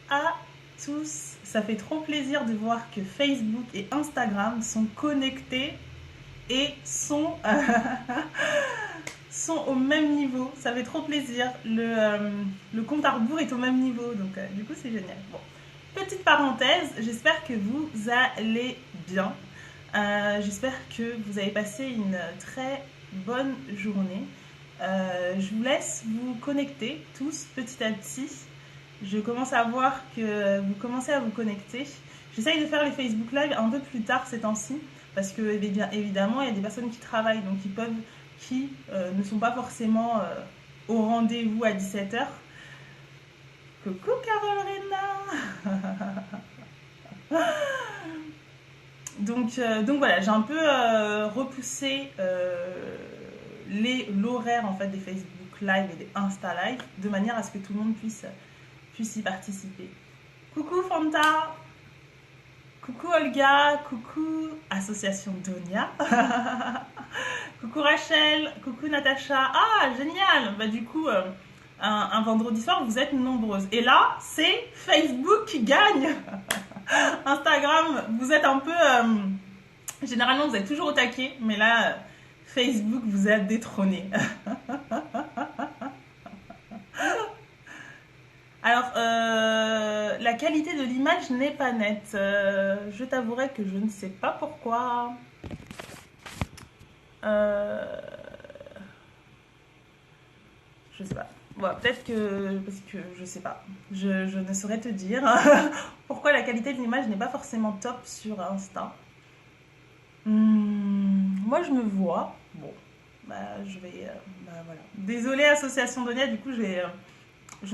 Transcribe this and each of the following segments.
à tous. Ça fait trop plaisir de voir que Facebook et Instagram sont connectés et sont au même niveau. Ça fait trop plaisir. Le compte à rebours est au même niveau. Donc, du coup, c'est génial. Bon. Petite parenthèse, j'espère que vous allez bien. J'espère que vous avez passé une très bonne journée. Je vous laisse vous connecter tous petit à petit. Je commence à voir que vous commencez à vous connecter. J'essaye de faire les Facebook Live un peu plus tard ces temps-ci parce que évidemment il y a des personnes qui travaillent donc qui ne sont pas forcément au rendez-vous à 17h. Coucou Carolina. Donc voilà, j'ai un peu repoussé l'horaire en fait des Facebook Live et des Insta Live de manière à ce que tout le monde puisse y participer. Coucou Fanta, coucou Olga, coucou Association Donia, coucou Rachel, coucou Natacha. Ah génial, bah du coup un vendredi soir vous êtes nombreuses. Et là c'est Facebook qui gagne. Instagram, vous êtes un peu... généralement, vous êtes toujours au taquet, mais là, Facebook vous a détrôné. Alors, la qualité de l'image n'est pas nette. Je t'avouerai que je ne sais pas pourquoi. Je sais pas. Bon, peut-être que... Parce que je sais pas. Je ne saurais te dire pourquoi la qualité de l'image n'est pas forcément top sur Insta. Moi, je me vois. Bon, bah, je vais. Bah, voilà. Désolée, Association Donia, du coup, je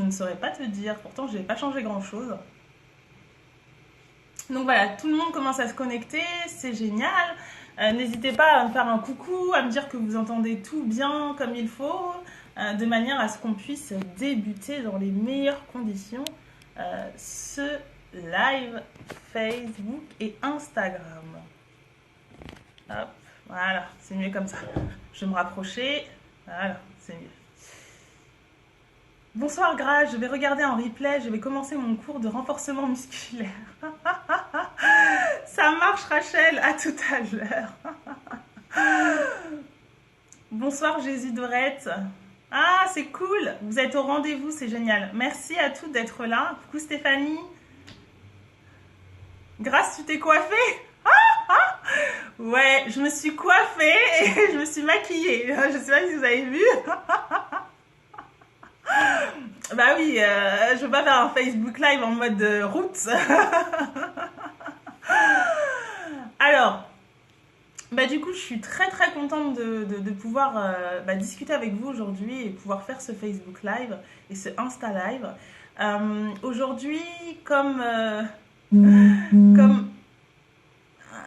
ne saurais pas te dire. Pourtant, je n'ai pas changé grand-chose. Donc voilà, tout le monde commence à se connecter, c'est génial. N'hésitez pas à me faire un coucou, à me dire que vous entendez tout bien comme il faut, de manière à ce qu'on puisse débuter dans les meilleures conditions ce live Facebook et Instagram. Hop, voilà, c'est mieux comme ça. Je vais me rapprocher. Voilà, c'est mieux. Bonsoir Gras, je vais regarder en replay, je vais commencer mon cours de renforcement musculaire. Ça marche Rachel, à tout à l'heure. Bonsoir Jésus Dorette. Ah, c'est cool, vous êtes au rendez-vous, c'est génial. Merci à toutes d'être là. Coucou Stéphanie. Grâce, tu t'es coiffée? Ouais, je me suis coiffée et je me suis maquillée. Je sais pas si vous avez vu. Bah oui, je veux pas faire un Facebook Live en mode roots. Alors, bah du coup, je suis très très contente de pouvoir discuter avec vous aujourd'hui et pouvoir faire ce Facebook Live et ce Insta Live. Aujourd'hui, comme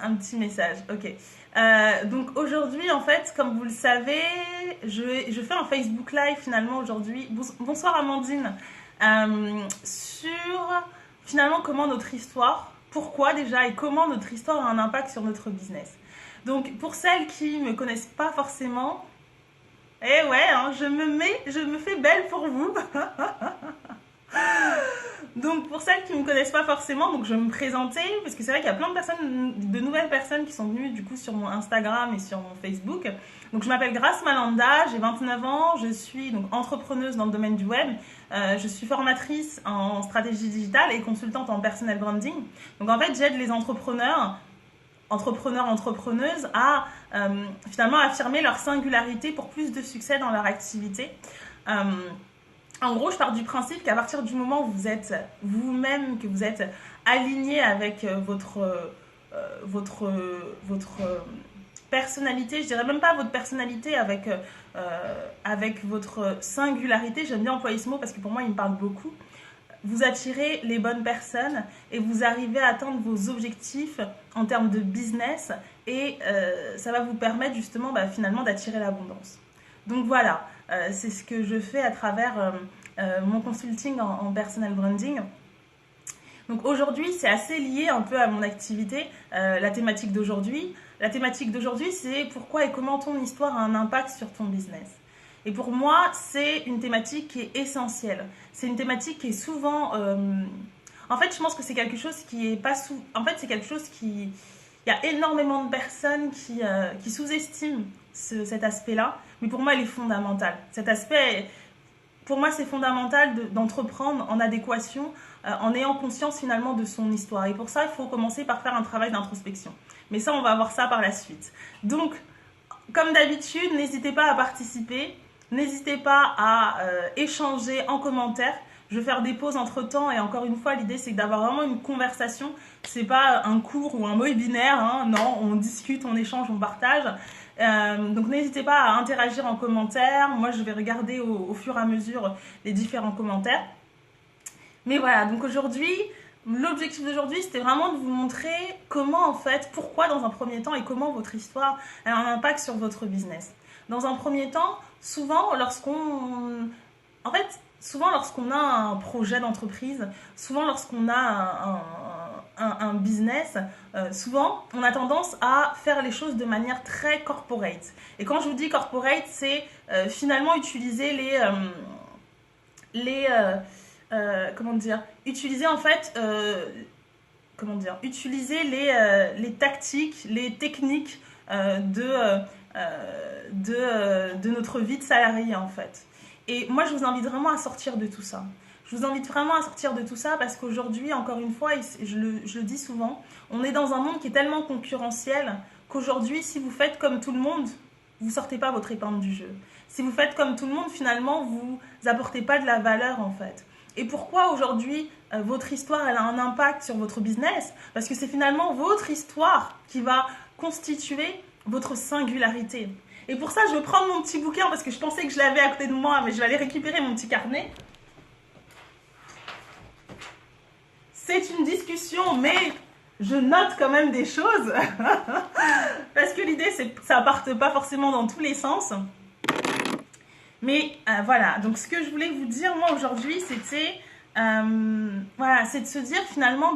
un petit message, ok. Donc aujourd'hui, en fait, comme vous le savez, je fais un Facebook Live finalement aujourd'hui. Bonsoir Amandine. Sur finalement comment notre histoire, pourquoi déjà et comment notre histoire a un impact sur notre business. Donc pour celles qui me connaissent pas forcément, eh ouais, hein, je me fais belle pour vous. Donc pour celles qui ne me connaissent pas forcément, donc je vais me présenter parce que c'est vrai qu'il y a plein de personnes, de nouvelles personnes qui sont venues du coup sur mon Instagram et sur mon Facebook. Donc je m'appelle Grace Malanda, j'ai 29 ans, je suis donc entrepreneuse dans le domaine du web, je suis formatrice en stratégie digitale et consultante en personal branding. Donc en fait j'aide les entrepreneuses à finalement affirmer leur singularité pour plus de succès dans leur activité. En gros, je pars du principe qu'à partir du moment où vous êtes vous-même, que vous êtes aligné avec votre personnalité, je dirais même pas votre personnalité, avec votre singularité, j'aime bien employer ce mot parce que pour moi il me parle beaucoup, vous attirez les bonnes personnes et vous arrivez à atteindre vos objectifs en termes de business et ça va vous permettre justement finalement d'attirer l'abondance. Donc voilà, c'est ce que je fais à travers mon consulting en personal branding. Donc aujourd'hui, c'est assez lié un peu à mon activité, la thématique d'aujourd'hui. La thématique d'aujourd'hui, c'est pourquoi et comment ton histoire a un impact sur ton business. Et pour moi, c'est une thématique qui est essentielle. C'est une thématique qui est souvent En fait, je pense que c'est quelque chose qui est pas sous... En fait, c'est quelque chose qui... Il y a énormément de personnes qui sous-estiment cet aspect-là, mais pour moi, il est fondamental. Cet aspect, pour moi, c'est fondamental d'entreprendre en adéquation, en ayant conscience finalement de son histoire. Et pour ça, il faut commencer par faire un travail d'introspection. Mais ça, on va voir ça par la suite. Donc, comme d'habitude, n'hésitez pas à participer, n'hésitez pas à échanger en commentaire. Je vais faire des pauses entre temps et encore une fois, l'idée c'est d'avoir vraiment une conversation. C'est pas un cours ou un webinaire, hein. Non, on discute, on échange, on partage. Donc n'hésitez pas à interagir en commentaire. Moi, je vais regarder au fur et à mesure les différents commentaires. Mais voilà, donc aujourd'hui, l'objectif d'aujourd'hui, c'était vraiment de vous montrer comment en fait, pourquoi dans un premier temps et comment votre histoire a un impact sur votre business. Dans un premier temps, souvent lorsqu'on a un projet d'entreprise, souvent lorsqu'on a un business, souvent on a tendance à faire les choses de manière très corporate. Et quand je vous dis corporate, c'est finalement utiliser utiliser en fait utiliser les tactiques, les techniques de notre vie de salarié en fait. Et moi, je vous invite vraiment à sortir de tout ça. Je vous invite vraiment à sortir de tout ça parce qu'aujourd'hui, encore une fois, et je le dis souvent, on est dans un monde qui est tellement concurrentiel qu'aujourd'hui, si vous faites comme tout le monde, vous ne sortez pas votre épingle du jeu. Si vous faites comme tout le monde, finalement, vous n'apportez pas de la valeur en fait. Et pourquoi aujourd'hui, votre histoire, elle a un impact sur votre business? Parce que c'est finalement votre histoire qui va constituer votre singularité. Et pour ça, je vais prendre mon petit bouquin parce que je pensais que je l'avais à côté de moi, mais je vais aller récupérer mon petit carnet. C'est une discussion, mais je note quand même des choses. Parce que l'idée, c'est que ça ne parte pas forcément dans tous les sens. Mais voilà, donc ce que je voulais vous dire, moi, aujourd'hui, c'était c'est de se dire finalement,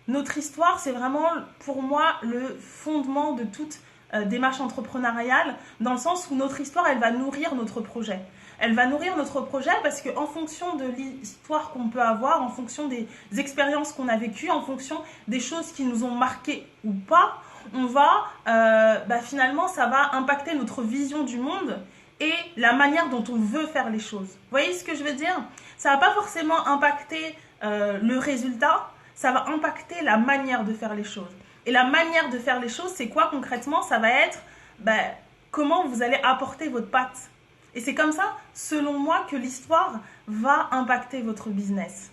notre histoire, c'est vraiment, pour moi, le fondement de toute démarche entrepreneuriale, dans le sens où notre histoire, elle va nourrir notre projet. Elle va nourrir notre projet parce qu'en fonction de l'histoire qu'on peut avoir, en fonction des expériences qu'on a vécues, en fonction des choses qui nous ont marquées ou pas, on va, finalement, ça va impacter notre vision du monde et la manière dont on veut faire les choses. Vous voyez ce que je veux dire? Ça ne va pas forcément impacter le résultat, ça va impacter la manière de faire les choses. Et la manière de faire les choses, c'est quoi concrètement? Ça va être comment vous allez apporter votre patte. Et c'est comme ça, selon moi, que l'histoire va impacter votre business.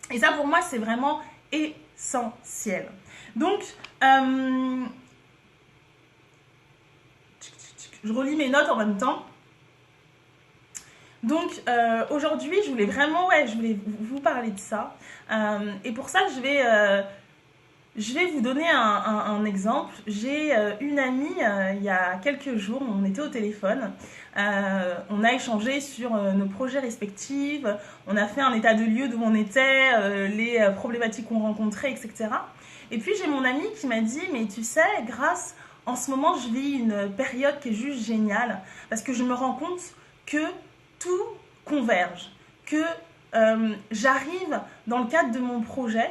Et ça, pour moi, c'est vraiment essentiel. Donc, je relis mes notes en même temps. Donc, aujourd'hui, je voulais vous parler de ça. Et pour ça, je vais vous donner un exemple. J'ai une amie, il y a quelques jours, on était au téléphone. On a échangé sur nos projets respectifs. On a fait un état de lieu d'où on était, les problématiques qu'on rencontrait, etc. Et puis, j'ai mon amie qui m'a dit, mais tu sais, en ce moment, je vis une période qui est juste géniale. Parce que je me rends compte que tout converge. Que j'arrive, dans le cadre de mon projet,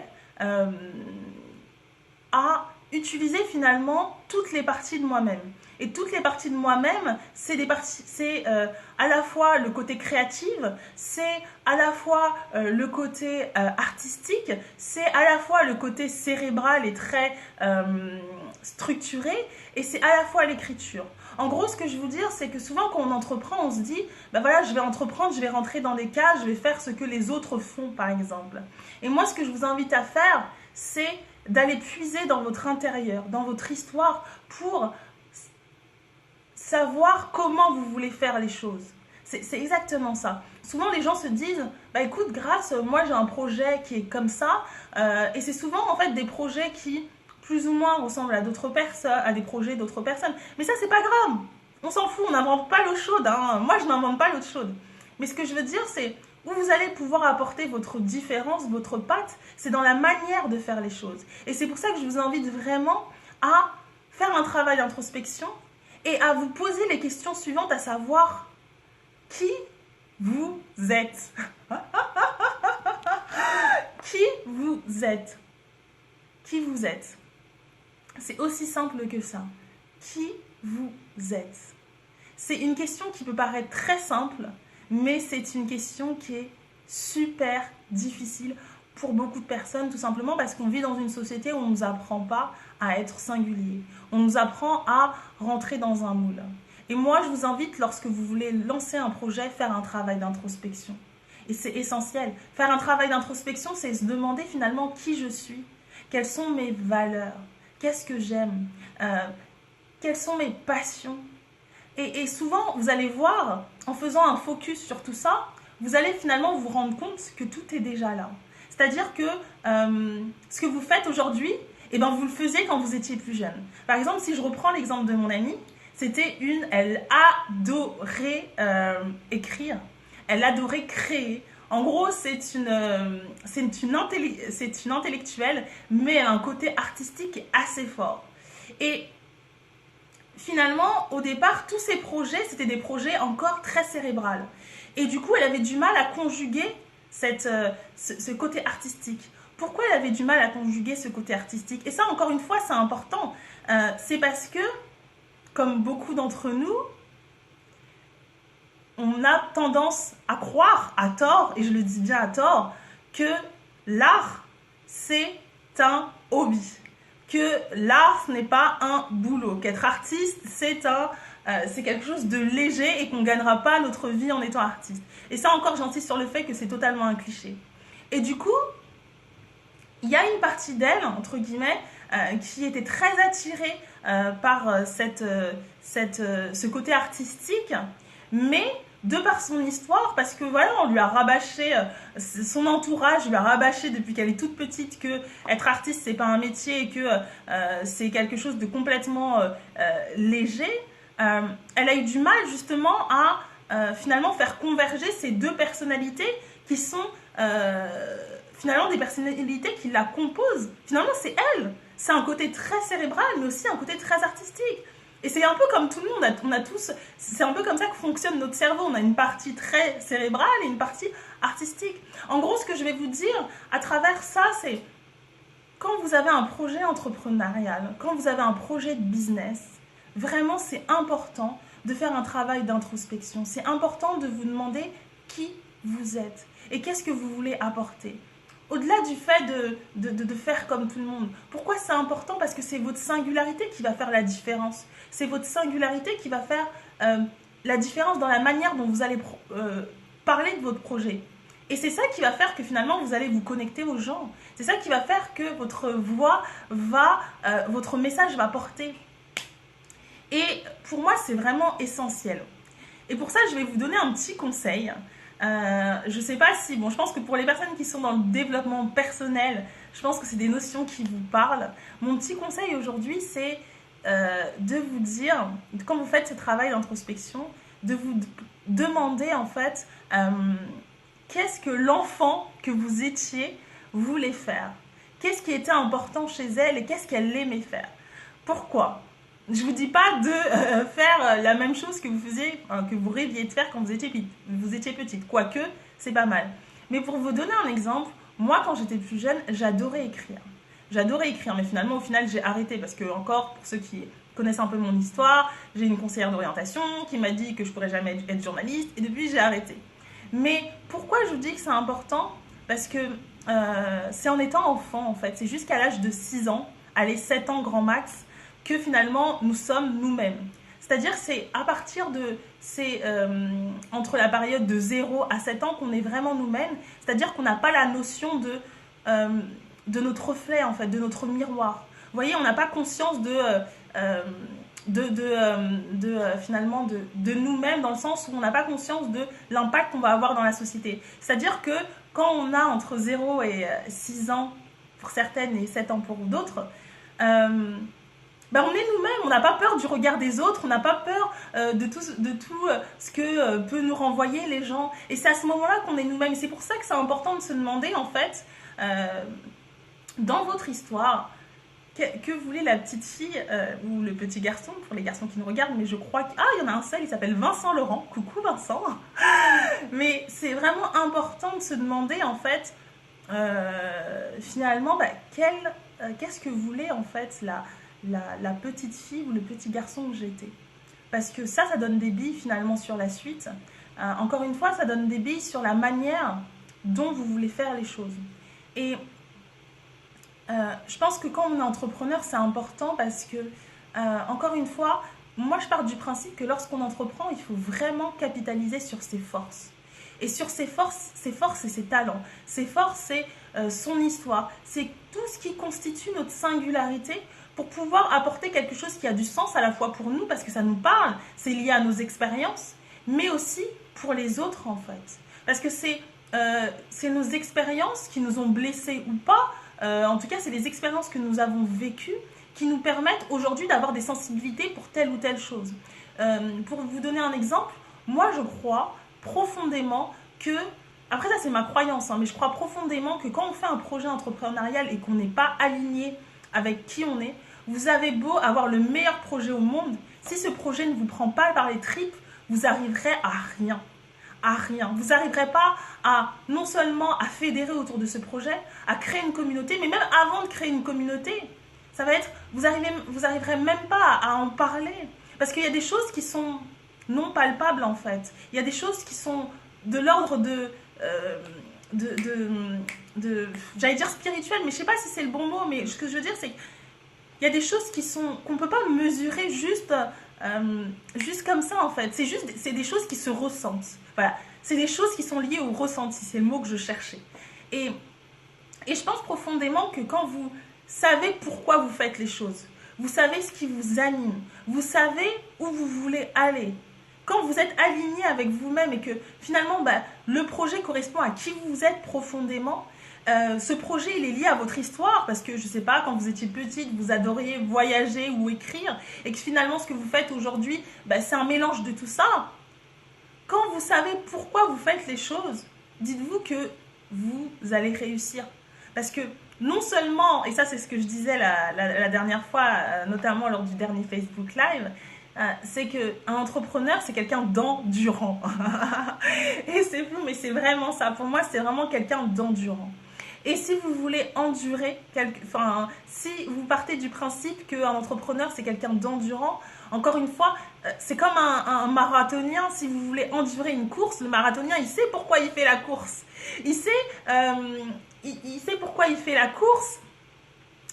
à utiliser finalement toutes les parties de moi-même. Et toutes les parties de moi-même, c'est à la fois le côté créatif, c'est à la fois le côté artistique, c'est à la fois le côté cérébral et très structuré, et c'est à la fois l'écriture. En gros, ce que je veux vous dire, c'est que souvent quand on entreprend, on se dit, je vais entreprendre, je vais rentrer dans des cases, je vais faire ce que les autres font, par exemple. Et moi, ce que je vous invite à faire, c'est d'aller puiser dans votre intérieur, dans votre histoire, pour savoir comment vous voulez faire les choses. C'est exactement ça. Souvent, les gens se disent, écoute, moi j'ai un projet qui est comme ça, et c'est souvent en fait des projets qui plus ou moins ressemblent à d'autres personnes, à des projets d'autres personnes. Mais ça, c'est pas grave. On s'en fout, on n'invente pas l'eau chaude. Hein. Moi, je n'invente pas l'eau chaude. Mais ce que je veux dire, c'est où vous allez pouvoir apporter votre différence, votre patte, c'est dans la manière de faire les choses. Et c'est pour ça que je vous invite vraiment à faire un travail d'introspection et à vous poser les questions suivantes, à savoir qui vous êtes. Qui vous êtes? Qui vous êtes? C'est aussi simple que ça. Qui vous êtes? C'est une question qui peut paraître très simple, mais c'est une question qui est super difficile pour beaucoup de personnes, tout simplement parce qu'on vit dans une société où on ne nous apprend pas à être singulier. On nous apprend à rentrer dans un moule. Et moi, je vous invite, lorsque vous voulez lancer un projet, faire un travail d'introspection. Et c'est essentiel. Faire un travail d'introspection, c'est se demander finalement qui je suis, quelles sont mes valeurs, qu'est-ce que j'aime, quelles sont mes passions. Et souvent, vous allez voir, en faisant un focus sur tout ça, vous allez finalement vous rendre compte que tout est déjà là. C'est-à-dire que ce que vous faites aujourd'hui, eh ben, vous le faisiez quand vous étiez plus jeune. Par exemple, si je reprends l'exemple de mon amie, elle adorait écrire, elle adorait créer. En gros, c'est une intellectuelle, mais elle a un côté artistique assez fort. Et finalement, au départ, tous ces projets, c'était des projets encore très cérébrales. Et du coup, elle avait du mal à conjuguer ce côté artistique. Pourquoi elle avait du mal à conjuguer ce côté artistique? Et ça, encore une fois, c'est important. C'est parce que, comme beaucoup d'entre nous, on a tendance à croire, à tort, et je le dis bien à tort, que l'art, c'est un hobby. Que l'art, ce n'est pas un boulot. Qu'être artiste, c'est quelque chose de léger et qu'on ne gagnera pas notre vie en étant artiste. Et ça encore, j'insiste sur le fait que c'est totalement un cliché. Et du coup, il y a une partie d'elle, entre guillemets, qui était très attirée par ce côté artistique, mais de par son histoire, parce que voilà, on lui a rabâché, son entourage lui a rabâché depuis qu'elle est toute petite que être artiste c'est pas un métier et que c'est quelque chose de complètement léger. Elle a eu du mal justement à finalement faire converger ces deux personnalités qui sont finalement des personnalités qui la composent. Finalement c'est elle, c'est un côté très cérébral mais aussi un côté très artistique. Et c'est un peu comme tout le monde, on a tous, c'est un peu comme ça que fonctionne notre cerveau. On a une partie très cérébrale et une partie artistique. En gros, ce que je vais vous dire à travers ça, c'est quand vous avez un projet entrepreneurial, quand vous avez un projet de business, vraiment c'est important de faire un travail d'introspection. C'est important de vous demander qui vous êtes et qu'est-ce que vous voulez apporter. Au-delà du fait de faire comme tout le monde. Pourquoi c'est important? Parce que c'est votre singularité qui va faire la différence. C'est votre singularité qui va faire la différence dans la manière dont vous allez parler de votre projet. Et c'est ça qui va faire que finalement vous allez vous connecter aux gens. C'est ça qui va faire que votre voix votre message va porter. Et pour moi, c'est vraiment essentiel. Et pour ça, je vais vous donner un petit conseil. Je sais pas si, je pense que pour les personnes qui sont dans le développement personnel, je pense que c'est des notions qui vous parlent. Mon petit conseil aujourd'hui, c'est de vous dire, quand vous faites ce travail d'introspection, de vous demander en fait, qu'est-ce que l'enfant que vous étiez voulait faire? Qu'est-ce qui était important chez elle et qu'est-ce qu'elle aimait faire? Pourquoi? Je vous dis pas de faire la même chose que vous faisiez, que vous rêviez de faire quand vous étiez petite. Quoique, c'est pas mal. Mais pour vous donner un exemple, moi, quand j'étais plus jeune, j'adorais écrire. Mais finalement, au final, j'ai arrêté parce que, encore, pour ceux qui connaissent un peu mon histoire, j'ai une conseillère d'orientation qui m'a dit que je pourrais jamais être journaliste et depuis, j'ai arrêté. Mais pourquoi je vous dis que c'est important? Parce que c'est en étant enfant, en fait. C'est jusqu'à l'âge de 6 ans, allez, 7 ans grand max, que finalement nous sommes nous-mêmes. C'est-à-dire c'est à partir de entre la période de 0 à 7 ans qu'on est vraiment nous-mêmes, c'est-à-dire qu'on n'a pas la notion de notre reflet en fait, de notre miroir. Vous voyez, on n'a pas conscience finalement de nous-mêmes dans le sens où on n'a pas conscience de l'impact qu'on va avoir dans la société. C'est-à-dire que quand on a entre 0 et 6 ans pour certaines et 7 ans pour d'autres, on est nous-mêmes, on n'a pas peur du regard des autres, on n'a pas peur de tout ce que peut nous renvoyer les gens. Et c'est à ce moment-là qu'on est nous-mêmes. C'est pour ça que c'est important de se demander, en fait, dans votre histoire, que voulait la petite fille ou le petit garçon, pour les garçons qui nous regardent, mais je crois qu'il y en a un seul, il s'appelle Vincent Laurent. Coucou Vincent. Mais c'est vraiment important de se demander, en fait, finalement, qu'est-ce que voulait en fait la petite fille ou le petit garçon que j'étais. Parce que ça donne des billes finalement sur la suite. Encore une fois, ça donne des billes sur la manière dont vous voulez faire les choses. Et je pense que quand on est entrepreneur, c'est important parce que, encore une fois, moi je pars du principe que lorsqu'on entreprend, il faut vraiment capitaliser sur ses forces. Et sur ses forces et ses talents. Ses forces, c'est son histoire. C'est tout ce qui constitue notre singularité pour pouvoir apporter quelque chose qui a du sens à la fois pour nous, parce que ça nous parle, c'est lié à nos expériences, mais aussi pour les autres en fait. Parce que c'est nos expériences qui nous ont blessés ou pas, en tout cas c'est les expériences que nous avons vécues qui nous permettent aujourd'hui d'avoir des sensibilités pour telle ou telle chose. Pour vous donner un exemple, moi je crois profondément que, après ça c'est ma croyance, hein, mais je crois profondément que quand on fait un projet entrepreneurial et qu'on n'est pas aligné avec qui on est, vous avez beau avoir le meilleur projet au monde, si ce projet ne vous prend pas par les tripes, vous arriverez à rien. À rien. Vous n'arriverez pas à, non seulement à fédérer autour de ce projet, à créer une communauté, mais même avant de créer une communauté, ça va être, vous arriverez même pas à en parler. Parce qu'il y a des choses qui sont non palpables en fait. Il y a des choses qui sont de l'ordre j'allais dire spirituel, mais je sais pas si c'est le bon mot, mais ce que je veux dire c'est qu'il y a des choses qu'on peut pas mesurer juste comme ça en fait. C'est des choses qui se ressentent. Voilà, c'est des choses qui sont liées au ressenti, c'est le mot que je cherchais. Et je pense profondément que quand vous savez pourquoi vous faites les choses, vous savez ce qui vous anime, vous savez où vous voulez aller, quand vous êtes aligné avec vous-même et que finalement le projet correspond à qui vous êtes profondément, ce projet il est lié à votre histoire parce que je sais pas, quand vous étiez petite vous adoriez voyager ou écrire et que finalement ce que vous faites aujourd'hui c'est un mélange de tout ça. Quand vous savez pourquoi vous faites les choses, dites-vous que vous allez réussir. Parce que non seulement, et ça c'est ce que je disais la dernière fois, notamment lors du dernier Facebook Live, c'est qu'un entrepreneur, c'est quelqu'un d'endurant. Et c'est fou, mais c'est vraiment ça. Pour moi, c'est vraiment quelqu'un d'endurant. Et si vous voulez endurer, si vous partez du principe qu'un entrepreneur, c'est quelqu'un d'endurant, encore une fois, c'est comme un marathonien. Si vous voulez endurer une course, le marathonien, il sait pourquoi il fait la course. Il sait pourquoi il fait la course.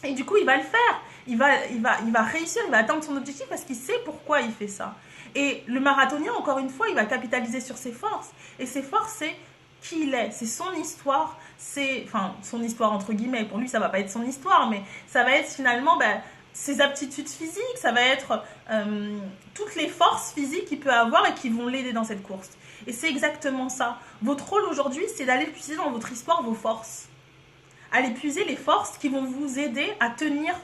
Et du coup, il va le faire. Il va réussir, il va atteindre son objectif parce qu'il sait pourquoi il fait ça. Et le marathonien, encore une fois, il va capitaliser sur ses forces. Et ses forces, c'est qui il est, c'est son histoire, son histoire entre guillemets. Pour lui, ça va pas être son histoire, mais ça va être finalement ses aptitudes physiques, ça va être toutes les forces physiques qu'il peut avoir et qui vont l'aider dans cette course. Et c'est exactement ça. Votre rôle aujourd'hui, c'est d'aller puiser dans votre histoire vos forces. Aller puiser les forces qui vont vous aider à tenir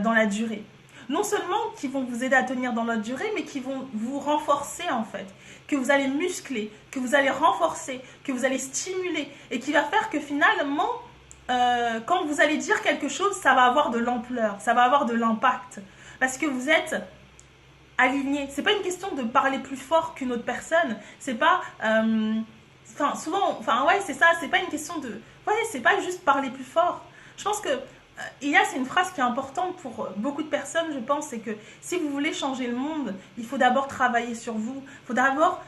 dans la durée. Non seulement qui vont vous aider à tenir dans la durée, mais qui vont vous renforcer en fait. Que vous allez muscler, que vous allez renforcer, que vous allez stimuler. Et qui va faire que finalement, quand vous allez dire quelque chose, ça va avoir de l'ampleur, ça va avoir de l'impact. Parce que vous êtes aligné. C'est pas une question de parler plus fort qu'une autre personne. C'est pas... c'est ça, c'est pas une question de... c'est pas juste parler plus fort. Je pense que c'est une phrase qui est importante pour beaucoup de personnes, je pense, c'est que si vous voulez changer le monde, il faut d'abord travailler sur vous. Il faut d'abord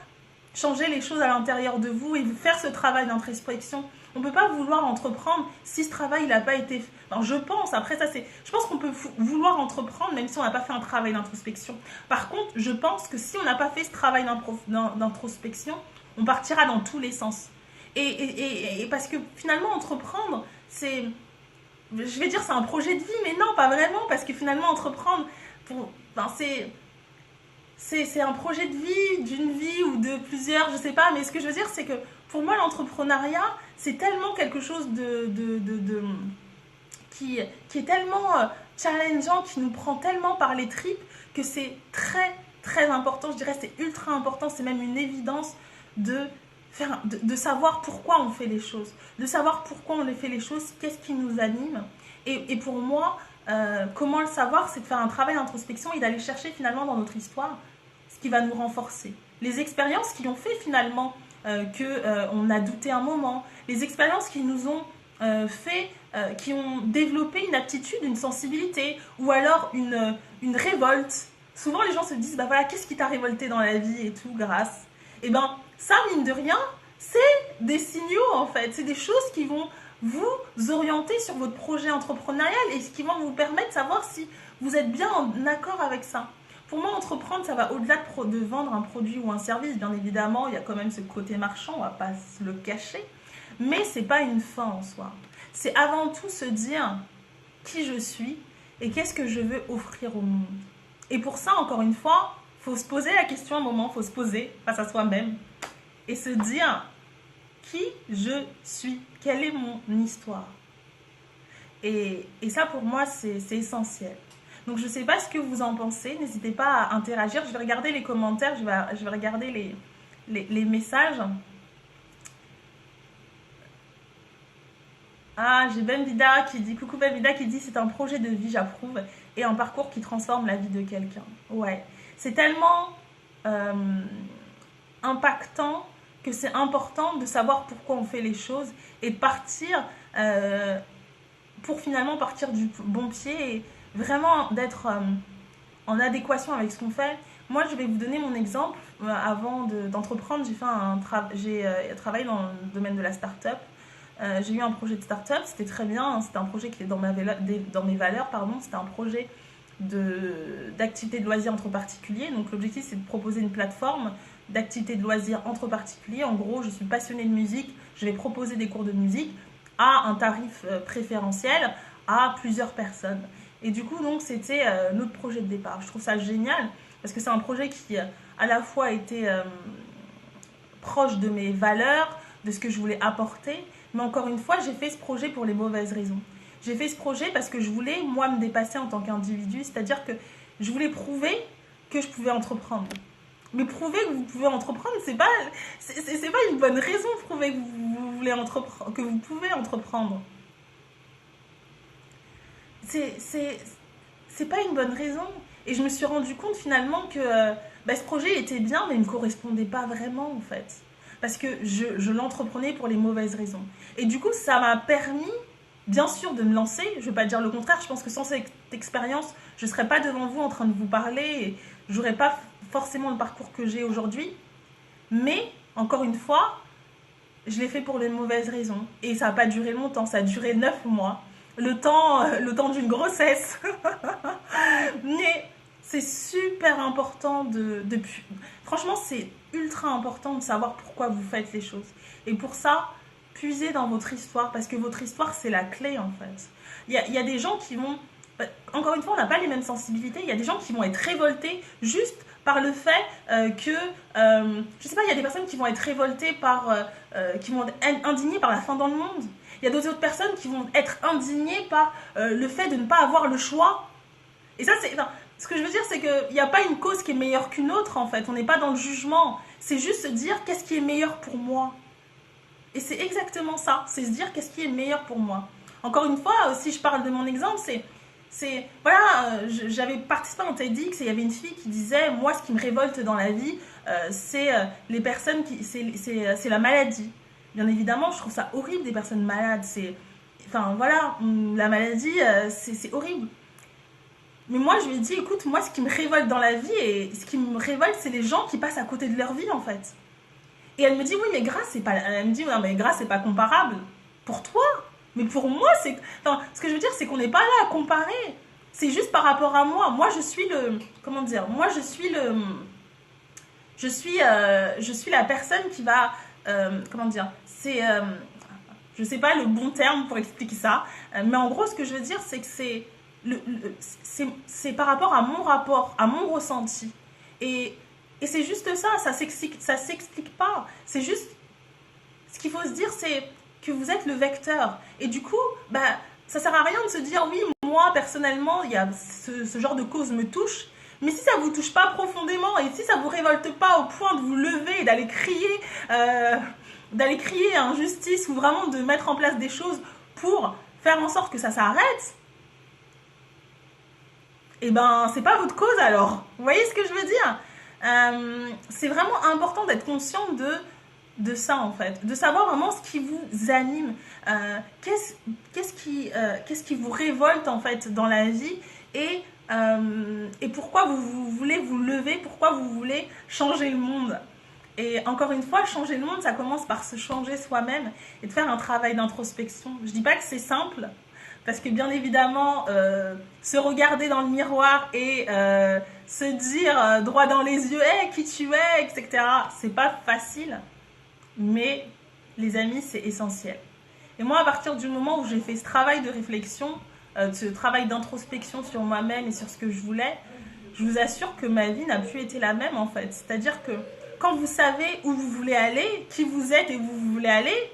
changer les choses à l'intérieur de vous et faire ce travail d'introspection. On ne peut pas vouloir entreprendre si ce travail n'a pas été... je pense, après ça c'est... Je pense qu'on peut vouloir entreprendre même si on n'a pas fait un travail d'introspection. Par contre, je pense que si on n'a pas fait ce travail d'introspection, on partira dans tous les sens. Et parce que finalement, entreprendre, c'est... Je vais dire c'est un projet de vie, mais non, pas vraiment, parce que finalement, entreprendre, c'est un projet de vie, d'une vie ou de plusieurs, je sais pas, mais ce que je veux dire, c'est que pour moi, l'entrepreneuriat, c'est tellement quelque chose qui est tellement challengeant, qui nous prend tellement par les tripes, que c'est très, très important, je dirais, c'est ultra important, c'est même une évidence de savoir pourquoi on fait les choses, de savoir pourquoi on fait les choses, qu'est-ce qui nous anime. Et pour moi, comment le savoir, c'est de faire un travail d'introspection et d'aller chercher finalement dans notre histoire ce qui va nous renforcer. Les expériences qui ont fait finalement qu'on a douté un moment, les expériences qui nous ont qui ont développé une aptitude, une sensibilité, ou alors une révolte. Souvent les gens se disent, bah voilà, qu'est-ce qui t'a révolté dans la vie et tout, grâce. Et ben ça, mine de rien, c'est des signaux en fait, c'est des choses qui vont vous orienter sur votre projet entrepreneurial et qui vont vous permettre de savoir si vous êtes bien en accord avec ça. Pour moi, entreprendre, ça va au-delà de vendre un produit ou un service. Bien évidemment, il y a quand même ce côté marchand, on va pas se le cacher. Mais c'est pas une fin en soi. C'est avant tout se dire qui je suis et qu'est-ce que je veux offrir au monde. Et pour ça, encore une fois, faut se poser la question un moment, faut se poser face à soi-même et se dire qui je suis, quelle est mon histoire. Et ça, pour moi, c'est essentiel. Donc, je ne sais pas ce que vous en pensez. N'hésitez pas à interagir. Je vais regarder les commentaires, je vais regarder les messages. Ah, j'ai Benvida qui dit, coucou Benvida qui dit, c'est un projet de vie, j'approuve, et un parcours qui transforme la vie de quelqu'un. Ouais, c'est tellement impactant que c'est important de savoir pourquoi on fait les choses et de partir pour finalement partir du bon pied et vraiment d'être en adéquation avec ce qu'on fait. Moi, je vais vous donner mon exemple. Avant d'entreprendre, j'ai travaillé dans le domaine de la start-up. J'ai eu un projet de start-up, c'était très bien. C'était un projet qui est dans mes valeurs. C'était un projet d'activité de loisirs entre particuliers. Donc, l'objectif, c'est de proposer une plateforme d'activité de loisirs entre particuliers. En gros, je suis passionnée de musique. Je vais proposer des cours de musique à un tarif préférentiel à plusieurs personnes. Et du coup, donc, c'était notre projet de départ. Je trouve ça génial parce que c'est un projet qui, à la fois, était proche de mes valeurs, de ce que je voulais apporter. Mais encore une fois, j'ai fait ce projet pour les mauvaises raisons. J'ai fait ce projet parce que je voulais, moi, me dépasser en tant qu'individu. C'est-à-dire que je voulais prouver que je pouvais entreprendre. Mais prouver que vous pouvez entreprendre, c'est pas une bonne raison de prouver que vous voulez entreprendre, que vous pouvez entreprendre. C'est pas une bonne raison. Et je me suis rendu compte finalement que ce projet était bien, mais il ne me correspondait pas vraiment en fait. Parce que je l'entreprenais pour les mauvaises raisons. Et du coup, ça m'a permis, bien sûr, de me lancer. Je ne vais pas dire le contraire. Je pense que sans cette expérience, je ne serais pas devant vous en train de vous parler et je n'aurais pas forcément le parcours que j'ai aujourd'hui. Mais, encore une fois, je l'ai fait pour les mauvaises raisons. Et ça n'a pas duré longtemps. Ça a duré 9 mois. Le temps d'une grossesse. Mais c'est super important franchement, c'est ultra important de savoir pourquoi vous faites les choses. Et pour ça, puisez dans votre histoire, parce que votre histoire, c'est la clé, en fait. Il y a des gens qui vont... Encore une fois, on n'a pas les mêmes sensibilités. Il y a des gens qui vont être révoltés juste par le fait que... je sais pas, il y a des personnes qui vont être révoltées qui vont être indignées par la faim dans le monde. Il y a d'autres personnes qui vont être indignées par le fait de ne pas avoir le choix. Et ça, ce que je veux dire, c'est qu'il n'y a pas une cause qui est meilleure qu'une autre, en fait. On n'est pas dans le jugement. C'est juste se dire qu'est-ce qui est meilleur pour moi. Et c'est exactement ça. C'est se dire qu'est-ce qui est meilleur pour moi. Encore une fois, si je parle de mon exemple, voilà, j'avais participé en TEDx et il y avait une fille qui disait, moi, ce qui me révolte dans la vie, c'est les personnes c'est la maladie. Bien évidemment, je trouve ça horrible des personnes malades. Enfin, voilà, la maladie, c'est horrible. Mais moi, je lui ai dit, écoute, moi, ce qui me révolte dans la vie, et ce qui me révolte, c'est les gens qui passent à côté de leur vie, en fait. Et elle me dit, oui, mais grâce, c'est pas... Elle me dit, non, mais grâce, c'est pas comparable. Pour toi. Mais pour moi, c'est... Enfin, ce que je veux dire, c'est qu'on n'est pas là à comparer. C'est juste par rapport à moi. Moi, je suis le... Comment dire? Moi, je suis la personne qui va... comment dire? Je sais pas le bon terme pour expliquer ça. Mais en gros, ce que je veux dire, c'est que c'est par rapport, à mon ressenti. Et c'est juste ça s'explique pas. C'est juste, ce qu'il faut se dire, c'est que vous êtes le vecteur. Et du coup, ça sert à rien de se dire, oui, moi, personnellement, il y a ce genre de cause me touche. Mais si ça vous touche pas profondément, et si ça vous révolte pas au point de vous lever et d'aller crier injustice, ou vraiment de mettre en place des choses pour faire en sorte que ça s'arrête, et c'est pas votre cause alors. Vous voyez ce que je veux dire? C'est vraiment important d'être conscient de ça en fait, de savoir vraiment ce qui vous anime, qu'est-ce qui vous révolte en fait dans la vie et pourquoi vous voulez vous lever, pourquoi vous voulez changer le monde. Et encore une fois, changer le monde, ça commence par se changer soi-même et de faire un travail d'introspection. Je dis pas que c'est simple, parce que bien évidemment, se regarder dans le miroir et se dire droit dans les yeux, hey, qui tu es, etc., c'est pas facile. Mais les amis, c'est essentiel. Et moi, à partir du moment où j'ai fait ce travail de réflexion, ce travail d'introspection sur moi-même et sur ce que je voulais, je vous assure que ma vie n'a plus été la même en fait. C'est-à-dire que quand vous savez où vous voulez aller, qui vous êtes et où vous voulez aller,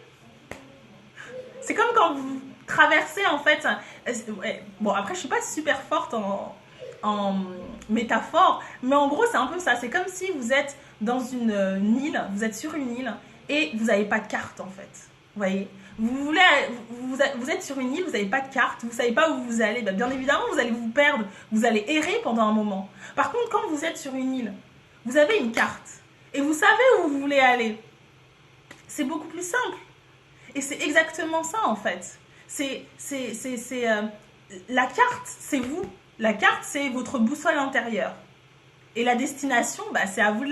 c'est comme quand vous traversez en fait. Bon, après, je suis pas super forte en métaphore, mais en gros, c'est un peu ça. C'est comme si vous êtes dans une île, vous êtes sur une île et vous n'avez pas de carte en fait. Vous voyez, vous êtes sur une île, vous n'avez pas de carte, vous ne savez pas où vous allez. Ben, bien évidemment, vous allez vous perdre, vous allez errer pendant un moment. Par contre, quand vous êtes sur une île, vous avez une carte et vous savez où vous voulez aller. C'est beaucoup plus simple. Et c'est exactement ça en fait. La carte, c'est vous. La carte, c'est votre boussole intérieure. Et la destination, bah, c'est à vous de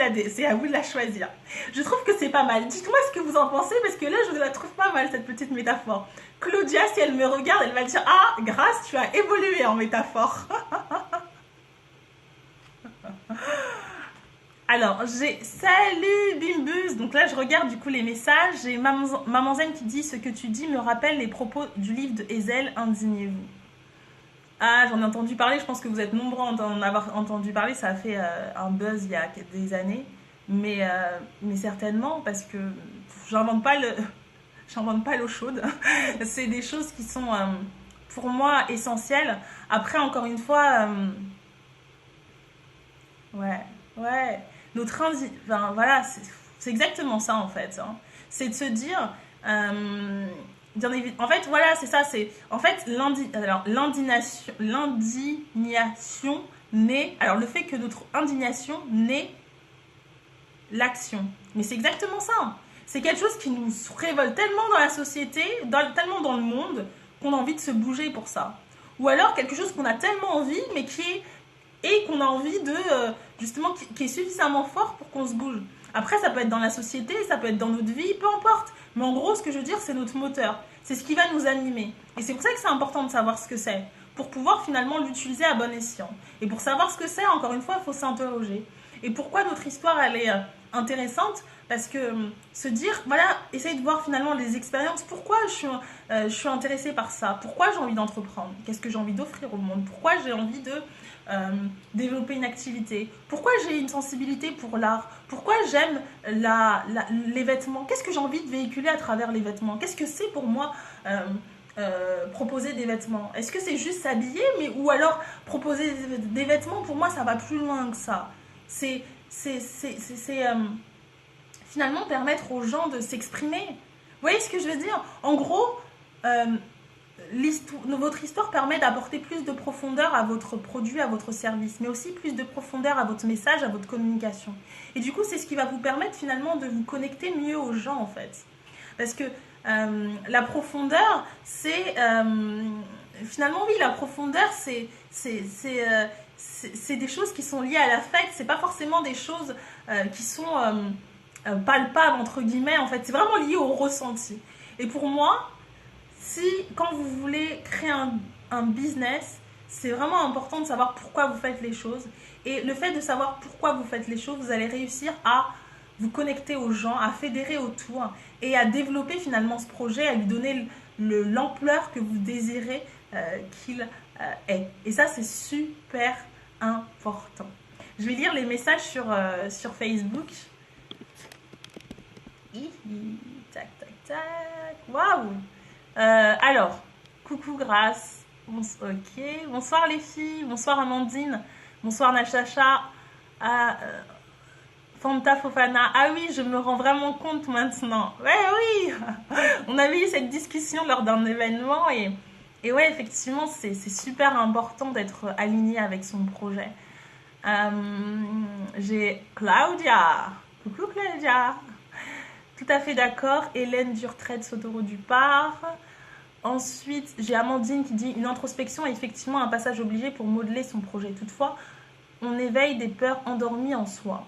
la choisir. Je trouve que c'est pas mal. Dites-moi ce que vous en pensez, parce que là, je la trouve pas mal, cette petite métaphore. Claudia, si elle me regarde, elle va dire « Ah, Grâce, tu as évolué en métaphore. » Alors, j'ai « Salut Bimbus !» Donc là, je regarde du coup les messages. J'ai Maman Zen qui dit « Ce que tu dis me rappelle les propos du livre de Ezel, indignez-vous. » Ah, j'en ai entendu parler, je pense que vous êtes nombreux à en avoir entendu parler, ça a fait un buzz il y a des années, mais certainement, parce que j'invente pas l'eau chaude, c'est des choses qui sont pour moi essentielles. Après, encore une fois, ouais, enfin, voilà, c'est exactement ça en fait, hein. C'est de se dire... en fait, voilà, c'est ça. C'est en fait l'indignation naît. Alors, le fait que notre indignation naît l'action. Mais c'est exactement ça. C'est quelque chose qui nous révolte tellement dans la société, tellement dans le monde, qu'on a envie de se bouger pour ça. Ou alors quelque chose qu'on a tellement envie, mais qu'on a envie de justement qui est suffisamment fort pour qu'on se bouge. Après, ça peut être dans la société, ça peut être dans notre vie, peu importe. Mais en gros, ce que je veux dire, c'est notre moteur. C'est ce qui va nous animer. Et c'est pour ça que c'est important de savoir ce que c'est. Pour pouvoir finalement l'utiliser à bon escient. Et pour savoir ce que c'est, encore une fois, il faut s'interroger. Et pourquoi notre histoire, elle est intéressante? Parce que se dire, voilà, essayer de voir finalement les expériences. Pourquoi je suis intéressée par ça? Pourquoi j'ai envie d'entreprendre? Qu'est-ce que j'ai envie d'offrir au monde? Pourquoi j'ai envie de... développer une activité, pourquoi j'ai une sensibilité pour l'art, pourquoi j'aime les vêtements, qu'est-ce que j'ai envie de véhiculer à travers les vêtements, qu'est-ce que c'est pour moi proposer des vêtements, est-ce que c'est juste s'habiller, ou alors proposer des vêtements, pour moi ça va plus loin que ça, c'est finalement permettre aux gens de s'exprimer. Vous voyez ce que je veux dire? En gros, votre histoire permet d'apporter plus de profondeur à votre produit, à votre service, mais aussi plus de profondeur à votre message, à votre communication. Et du coup, c'est ce qui va vous permettre finalement de vous connecter mieux aux gens, en fait. Parce que la profondeur, c'est... finalement, oui, la profondeur, c'est des choses qui sont liées à l'affect. C'est pas forcément des choses qui sont palpables, entre guillemets, en fait. C'est vraiment lié au ressenti. Et pour moi... quand vous voulez créer un business, c'est vraiment important de savoir pourquoi vous faites les choses. Et le fait de savoir pourquoi vous faites les choses, vous allez réussir à vous connecter aux gens, à fédérer autour et à développer finalement ce projet, à lui donner l'ampleur que vous désirez qu'il ait. Et ça, c'est super important. Je vais lire les messages sur Facebook. Tac, tac, tac. Waouh! Alors, coucou Grâce, ok, bonsoir les filles, bonsoir Amandine, bonsoir Natacha, Fanta Fofana, ah oui, je me rends vraiment compte maintenant, ouais, oui, on avait eu cette discussion lors d'un événement et ouais, effectivement, c'est super important d'être aligné avec son projet. J'ai Claudia, coucou Claudia. tout à fait d'accord. Hélène Durtred Sotoro du Par. Ensuite, j'ai Amandine qui dit une introspection est effectivement un passage obligé pour modeler son projet. Toutefois, on éveille des peurs endormies en soi.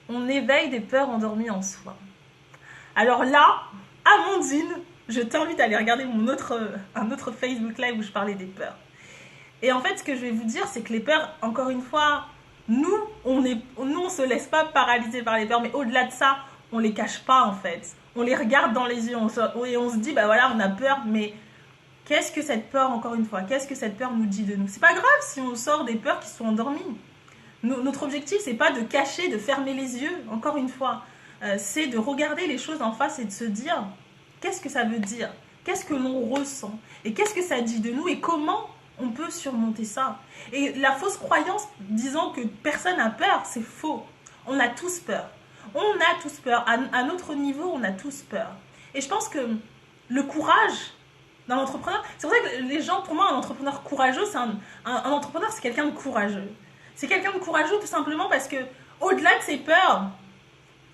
On éveille des peurs endormies en soi. Alors là, Amandine, je t'invite à aller regarder un autre Facebook Live où je parlais des peurs. Et en fait, ce que je vais vous dire, c'est que les peurs, encore une fois, nous, on se laisse pas paralyser par les peurs, mais au-delà de ça, on les cache pas en fait. On les regarde dans les yeux et on se dit, bah voilà, on a peur, mais qu'est-ce que cette peur, encore une fois, qu'est-ce que cette peur nous dit de nous? C'est pas grave si on sort des peurs qui sont endormies. Notre objectif, c'est pas de cacher, de fermer les yeux, encore une fois. C'est de regarder les choses en face et de se dire, qu'est-ce que ça veut dire? Qu'est-ce que l'on ressent? Et qu'est-ce que ça dit de nous? Et comment on peut surmonter ça? Et la fausse croyance disant que personne n'a peur, c'est faux. On a tous peur. On a tous peur. À notre niveau, on a tous peur. Et je pense que le courage d'un entrepreneur, c'est pour ça que les gens, pour moi, un entrepreneur courageux, un entrepreneur, c'est quelqu'un de courageux. C'est quelqu'un de courageux tout simplement parce que, au-delà de ses peurs,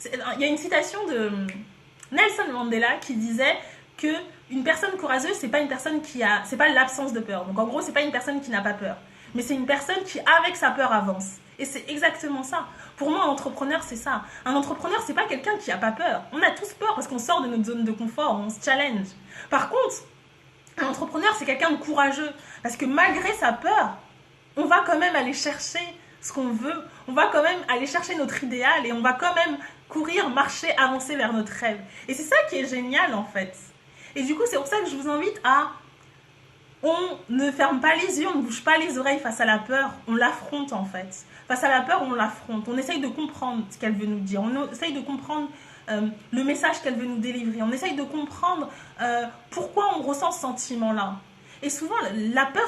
il y a une citation de Nelson Mandela qui disait que une personne courageuse, c'est pas une personne c'est pas l'absence de peur. Donc en gros, c'est pas une personne qui n'a pas peur, mais c'est une personne qui, avec sa peur, avance. Et c'est exactement ça. Pour moi, un entrepreneur, c'est ça. Un entrepreneur, c'est pas quelqu'un qui a pas peur. On a tous peur parce qu'on sort de notre zone de confort, on se challenge. Par contre, un entrepreneur, c'est quelqu'un de courageux parce que malgré sa peur, on va quand même aller chercher ce qu'on veut. On va quand même aller chercher notre idéal et on va quand même courir, marcher, avancer vers notre rêve. Et c'est ça qui est génial en fait. Et du coup, c'est pour ça que je vous invite à... On ne ferme pas les yeux, on ne bouge pas les oreilles face à la peur, on l'affronte en fait. Face à la peur, on l'affronte. On essaye de comprendre ce qu'elle veut nous dire. On essaye de comprendre le message qu'elle veut nous délivrer. On essaye de comprendre pourquoi on ressent ce sentiment-là. Et souvent, la peur,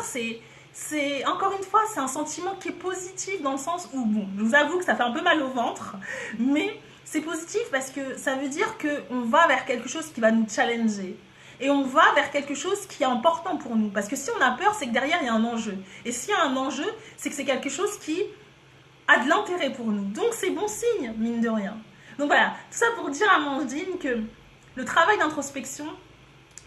c'est encore une fois, c'est un sentiment qui est positif dans le sens où, bon, je vous avoue que ça fait un peu mal au ventre, mais c'est positif parce que ça veut dire qu'on va vers quelque chose qui va nous challenger. Et on va vers quelque chose qui est important pour nous. Parce que si on a peur, c'est que derrière, il y a un enjeu. Et s'il y a un enjeu, c'est que c'est quelque chose qui a de l'intérêt pour nous. Donc, c'est bon signe, mine de rien. Donc, voilà. Tout ça pour dire à Amandine que le travail d'introspection,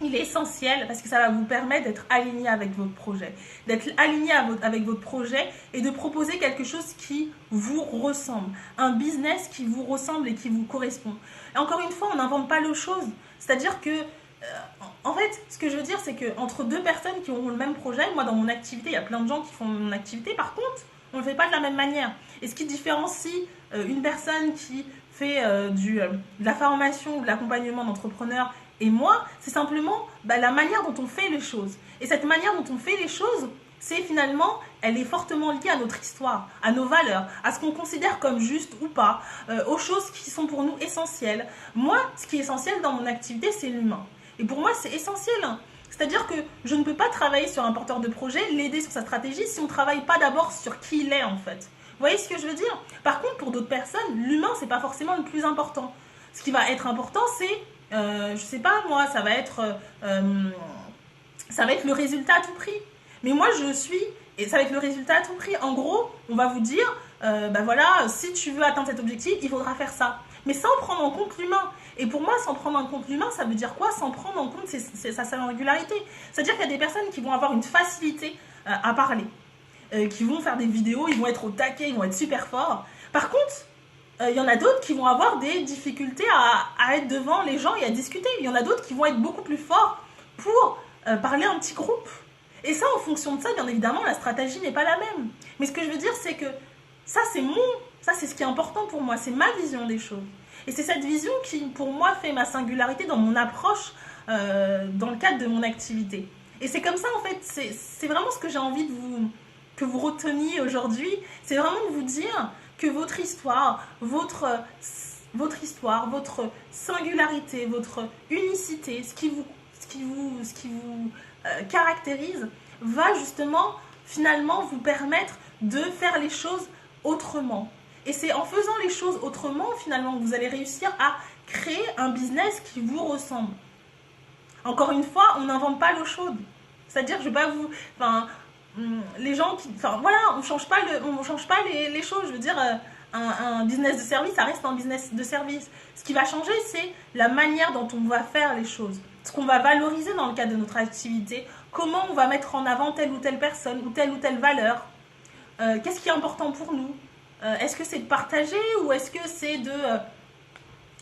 il est essentiel parce que ça va vous permettre d'être aligné avec votre projet. D'être aligné avec votre projet et de proposer quelque chose qui vous ressemble. Un business qui vous ressemble et qui vous correspond. Et encore une fois, on n'invente pas l'eau chaude. C'est-à-dire que en fait, ce que je veux dire, c'est qu'entre deux personnes qui auront le même projet, moi dans mon activité, il y a plein de gens qui font mon activité, par contre, on ne le fait pas de la même manière. Et ce qui différencie une personne qui fait de la formation ou de l'accompagnement d'entrepreneurs et moi, c'est simplement la manière dont on fait les choses. Et cette manière dont on fait les choses, c'est finalement, elle est fortement liée à notre histoire, à nos valeurs, à ce qu'on considère comme juste ou pas, aux choses qui sont pour nous essentielles. Moi, ce qui est essentiel dans mon activité, c'est l'humain. Et pour moi, c'est essentiel. C'est-à-dire que je ne peux pas travailler sur un porteur de projet, l'aider sur sa stratégie, si on ne travaille pas d'abord sur qui il est, en fait. Vous voyez ce que je veux dire? Par contre, pour d'autres personnes, l'humain, c'est pas forcément le plus important. Ce qui va être important, c'est, je sais pas moi, ça va être le résultat à tout prix. Mais moi, et ça va être le résultat à tout prix. En gros, on va vous dire, voilà, si tu veux atteindre cet objectif, il faudra faire ça. Mais sans prendre en compte l'humain. Et pour moi, sans prendre en compte l'humain, ça veut dire quoi? Sans prendre en compte sa singularité. C'est-à-dire qu'il y a des personnes qui vont avoir une facilité à parler, qui vont faire des vidéos, ils vont être au taquet, ils vont être super forts. Par contre, il y en a d'autres qui vont avoir des difficultés à être devant les gens et à discuter. Il y en a d'autres qui vont être beaucoup plus forts pour parler à un petit groupe. Et ça, en fonction de ça, bien évidemment, la stratégie n'est pas la même. Mais ce que je veux dire, c'est que ça, c'est ce qui est important pour moi. C'est ma vision des choses. Et c'est cette vision qui, pour moi, fait ma singularité dans mon approche, dans le cadre de mon activité. Et c'est comme ça, en fait, c'est vraiment ce que j'ai envie que vous reteniez aujourd'hui. C'est vraiment de vous dire que votre histoire, votre singularité, votre unicité, ce qui vous caractérise, va justement, finalement, vous permettre de faire les choses autrement. Et c'est en faisant les choses autrement, finalement, que vous allez réussir à créer un business qui vous ressemble. Encore une fois, on n'invente pas l'eau chaude. C'est-à-dire, je ne vais pas vous... les gens qui... voilà, on ne change pas les choses. Je veux dire, un business de service, ça reste un business de service. Ce qui va changer, c'est la manière dont on va faire les choses. Ce qu'on va valoriser dans le cadre de notre activité, comment on va mettre en avant telle ou telle personne ou telle valeur. Qu'est-ce qui est important pour nous? Est-ce que c'est de partager ou est-ce que c'est de...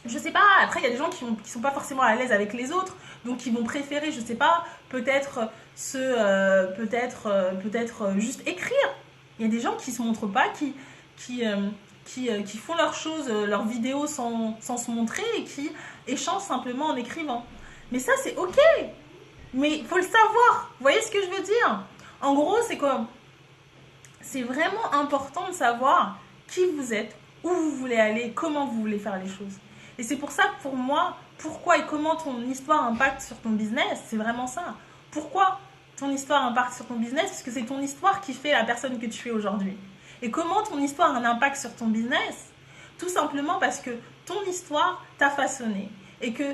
je sais pas, après il y a des gens qui sont pas forcément à l'aise avec les autres, donc qui vont préférer, je sais pas, peut-être juste écrire. Il y a des gens qui se montrent pas, qui font leurs choses, leurs vidéos sans se montrer et qui échangent simplement en écrivant. Mais ça c'est ok, mais il faut le savoir, vous voyez ce que je veux dire? En gros c'est quoi? C'est vraiment important de savoir qui vous êtes, où vous voulez aller, comment vous voulez faire les choses. Et c'est pour ça que pour moi, pourquoi et comment ton histoire impacte sur ton business, c'est vraiment ça. Pourquoi ton histoire impacte sur ton business? Parce que c'est ton histoire qui fait la personne que tu es aujourd'hui. Et comment ton histoire a un impact sur ton business? Tout simplement parce que ton histoire t'a façonné. Et que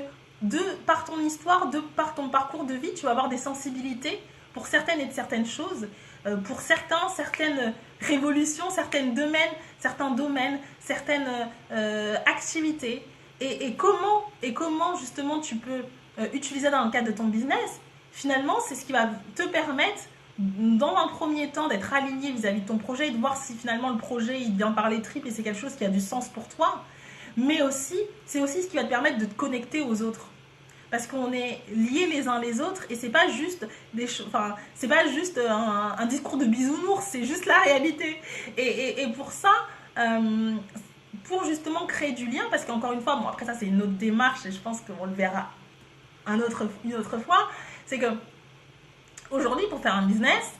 par ton histoire, par ton parcours de vie, tu vas avoir des sensibilités pour certaines choses, pour certaines révolutions, certains domaines, certaines activités. Et comment justement tu peux utiliser dans le cadre de ton business, finalement c'est ce qui va te permettre dans un premier temps d'être aligné vis-à-vis de ton projet et de voir si finalement le projet il vient par les tripes et c'est quelque chose qui a du sens pour toi, mais aussi c'est aussi ce qui va te permettre de te connecter aux autres. Parce qu'on est liés les uns les autres et c'est pas juste c'est pas juste un discours de bisounours, c'est juste la réalité. Et pour ça, pour justement créer du lien, parce qu'encore une fois, bon après ça c'est une autre démarche et je pense qu'on le verra une autre fois, c'est que aujourd'hui pour faire un business,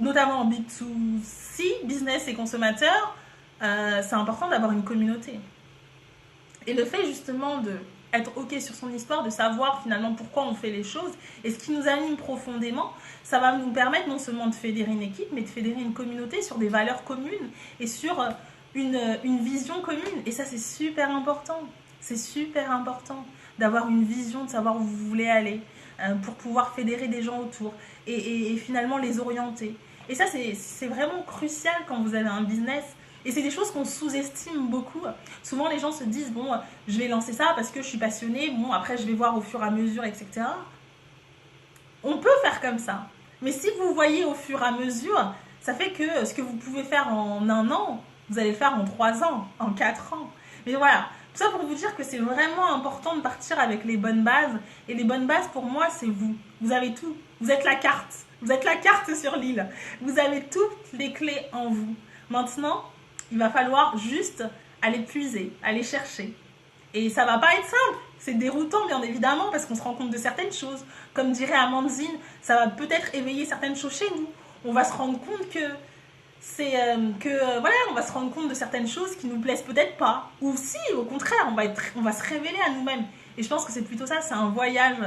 notamment en B2C, business et consommateur, c'est important d'avoir une communauté. Et le fait justement de être ok sur son histoire, de savoir finalement pourquoi on fait les choses et ce qui nous anime profondément, ça va nous permettre non seulement de fédérer une équipe, mais de fédérer une communauté sur des valeurs communes et sur une vision commune. Et ça c'est super important. C'est super important d'avoir une vision, de savoir où vous voulez aller pour pouvoir fédérer des gens autour et finalement les orienter. Et ça c'est vraiment crucial quand vous avez un business. Et c'est des choses qu'on sous-estime beaucoup. Souvent, les gens se disent, bon, je vais lancer ça parce que je suis passionnée, bon, après, je vais voir au fur et à mesure, etc. On peut faire comme ça. Mais si vous voyez au fur et à mesure, ça fait que ce que vous pouvez faire en 1 an, vous allez le faire en 3 ans, en 4 ans. Mais voilà, tout ça pour vous dire que c'est vraiment important de partir avec les bonnes bases. Et les bonnes bases, pour moi, c'est vous. Vous avez tout. Vous êtes la carte. Vous êtes la carte sur l'île. Vous avez toutes les clés en vous. Maintenant, il va falloir juste aller puiser, aller chercher. Et ça va pas être simple. C'est déroutant, bien évidemment, parce qu'on se rend compte de certaines choses. Comme dirait Amandine, ça va peut-être éveiller certaines choses chez nous. On va se rendre compte voilà, on va se rendre compte de certaines choses qui nous plaisent peut-être pas. Ou si, au contraire, on va se révéler à nous-mêmes. Et je pense que c'est plutôt ça, c'est un voyage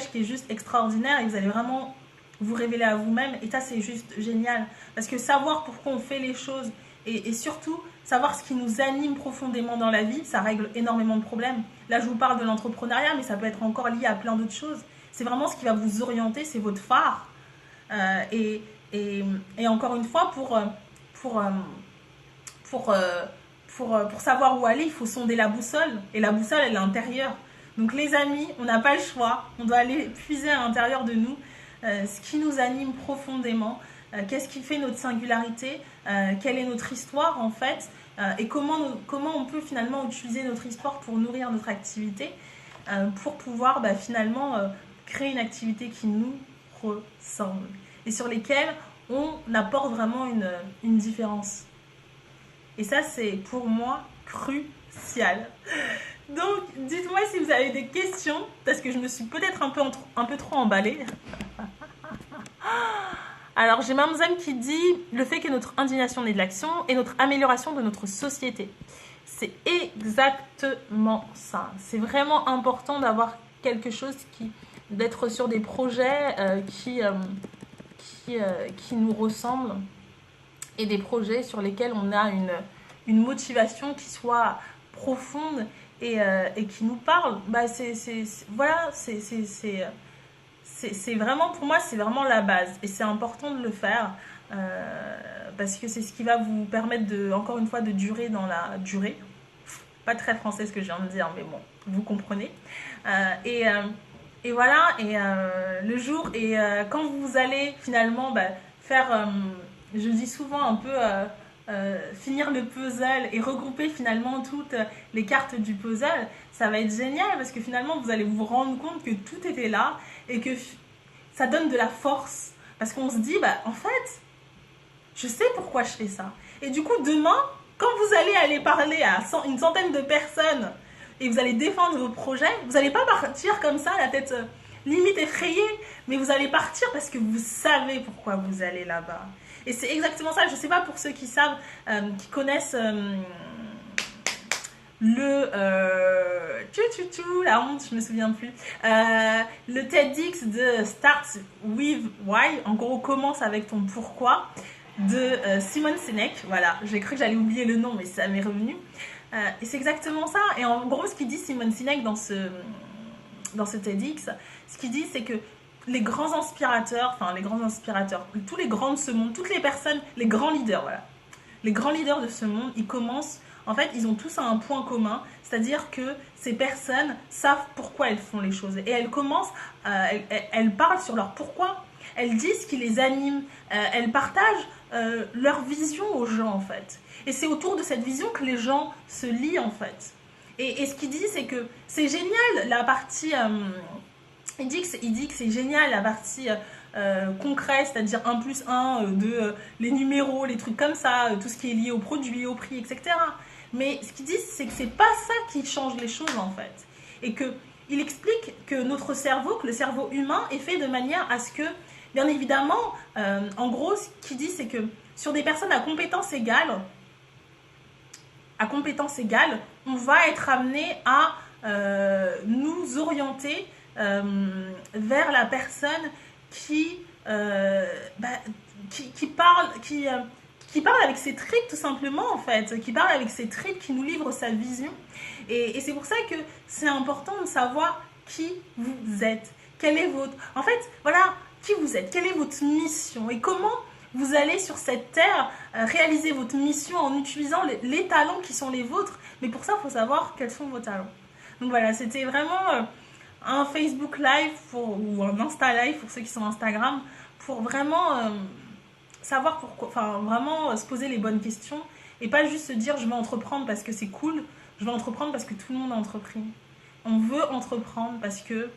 qui est juste extraordinaire et vous allez vraiment vous révéler à vous-même et ça c'est juste génial parce que savoir pourquoi on fait les choses et surtout savoir ce qui nous anime profondément dans la vie, ça règle énormément de problèmes. Là je vous parle de l'entrepreneuriat mais ça peut être encore lié à plein d'autres choses. C'est vraiment ce qui va vous orienter, c'est votre phare et encore une fois pour savoir où aller, il faut sonder la boussole et la boussole elle est intérieure. Donc les amis, on n'a pas le choix, on doit aller puiser à l'intérieur de nous ce qui nous anime profondément, qu'est-ce qui fait notre singularité, quelle est notre histoire en fait, et comment on peut finalement utiliser notre histoire pour nourrir notre activité, pour pouvoir finalement créer une activité qui nous ressemble et sur lesquelles on apporte vraiment une différence. Et ça c'est pour moi crucial. Donc, dites-moi si vous avez des questions, parce que je me suis peut-être un peu trop emballée. Alors, j'ai Mamzane qui dit le fait que notre indignation naît de l'action et notre amélioration de notre société. C'est exactement ça. C'est vraiment important d'avoir quelque chose d'être sur des projets qui nous ressemblent et des projets sur lesquels on a une motivation qui soit profonde et qui nous parle. Voilà, c'est vraiment, pour moi, c'est vraiment la base. Et c'est important de le faire parce que c'est ce qui va vous permettre, encore une fois, de durer dans la durée. Pas très français ce que je viens de dire, mais bon, vous comprenez. Et voilà, le jour, quand vous allez finalement faire, je dis souvent un peu, finir le puzzle et regrouper finalement toutes les cartes du puzzle, ça va être génial parce que finalement vous allez vous rendre compte que tout était là et que ça donne de la force. Parce qu'on se dit, en fait, je sais pourquoi je fais ça. Et du coup, demain, quand vous allez aller parler à une centaine de personnes et vous allez défendre vos projets, vous n'allez pas partir comme ça, la tête limite effrayée, mais vous allez partir parce que vous savez pourquoi vous allez là-bas. Et c'est exactement ça. Je ne sais pas pour ceux qui savent, qui connaissent la honte, je me souviens plus. Le TEDx de Start with Why, en gros, commence avec ton pourquoi, de Simon Sinek. Voilà, j'ai cru que j'allais oublier le nom, mais ça m'est revenu. Et c'est exactement ça. Et en gros, ce qu'il dit Simon Sinek dans ce TEDx, ce qu'il dit, c'est que les grands inspirateurs, tous les grands de ce monde, toutes les personnes, les grands leaders, voilà. Les grands leaders de ce monde, ils commencent, en fait, ils ont tous un point commun, c'est-à-dire que ces personnes savent pourquoi elles font les choses. Et elles commencent, elles parlent sur leur pourquoi, elles disent ce qui les anime, elles partagent leur vision aux gens, en fait. Et c'est autour de cette vision que les gens se lient, en fait. Et ce qu'il dit, c'est que c'est génial, la partie... il dit que c'est génial la partie concrète, c'est-à-dire 1 plus 1, les numéros, les trucs comme ça, tout ce qui est lié au produit, au prix, etc. Mais ce qu'il dit, c'est que c'est pas ça qui change les choses en fait. Et qu'il explique que notre cerveau, que le cerveau humain est fait de manière à ce que, bien évidemment, en gros, ce qu'il dit, c'est que sur des personnes à compétences égales, on va être amené à nous orienter vers la personne qui parle avec ses tripes tout simplement en fait, qui parle avec ses tripes, qui nous livre sa vision. Et c'est pour ça que c'est important de savoir qui vous êtes, quel est votre... En fait, voilà, qui vous êtes, quelle est votre mission et comment vous allez sur cette terre réaliser votre mission en utilisant les talents qui sont les vôtres. Mais pour ça, il faut savoir quels sont vos talents. Donc voilà, c'était vraiment... un Facebook Live ou un Insta Live pour ceux qui sont Instagram, pour vraiment savoir pourquoi, enfin vraiment se poser les bonnes questions et pas juste se dire je vais entreprendre parce que c'est cool, je vais entreprendre parce que tout le monde a entrepris. On veut entreprendre parce que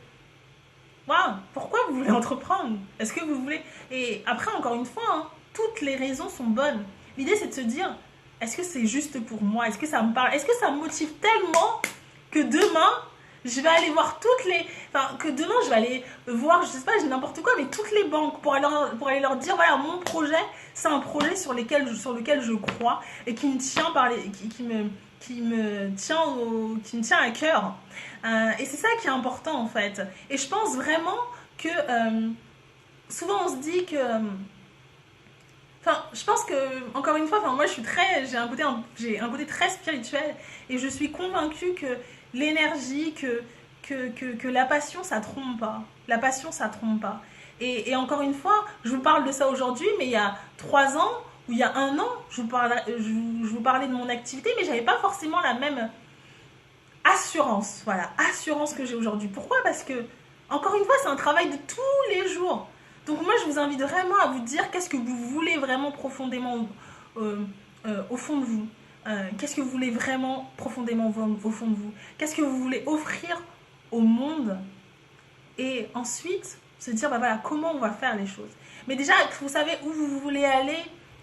wow, pourquoi vous voulez entreprendre? Est-ce que vous voulez... Et après, encore une fois, hein, toutes les raisons sont bonnes. L'idée, c'est de se dire, est-ce que c'est juste pour moi? Est-ce que ça me parle? Est-ce que ça me motive tellement que demain, je vais aller voir que demain, je vais aller voir, je sais pas, n'importe quoi, mais toutes les banques pour aller leur dire, voilà, mon projet, c'est un projet sur lequel je crois et qui me tient qui me tient à cœur. Et c'est ça qui est important en fait. Et je pense vraiment que souvent on se dit que... je pense que, encore une fois, moi j'ai un côté très spirituel et je suis convaincue que l'énergie, que la passion, ça trompe pas. La passion, ça trompe pas. Et encore une fois, je vous parle de ça aujourd'hui, mais il y a 3 ans, ou il y a 1 an, je vous parlais de mon activité, mais j'avais pas forcément la même assurance, assurance que j'ai aujourd'hui. Pourquoi? Parce que, encore une fois, c'est un travail de tous les jours. Donc moi, je vous invite vraiment à vous dire qu'est-ce que vous voulez vraiment profondément au fond de vous. Qu'est-ce que vous voulez vraiment profondément au fond de vous? Qu'est-ce que vous voulez offrir au monde? Et ensuite, se dire, comment on va faire les choses. Mais déjà, vous savez où vous voulez aller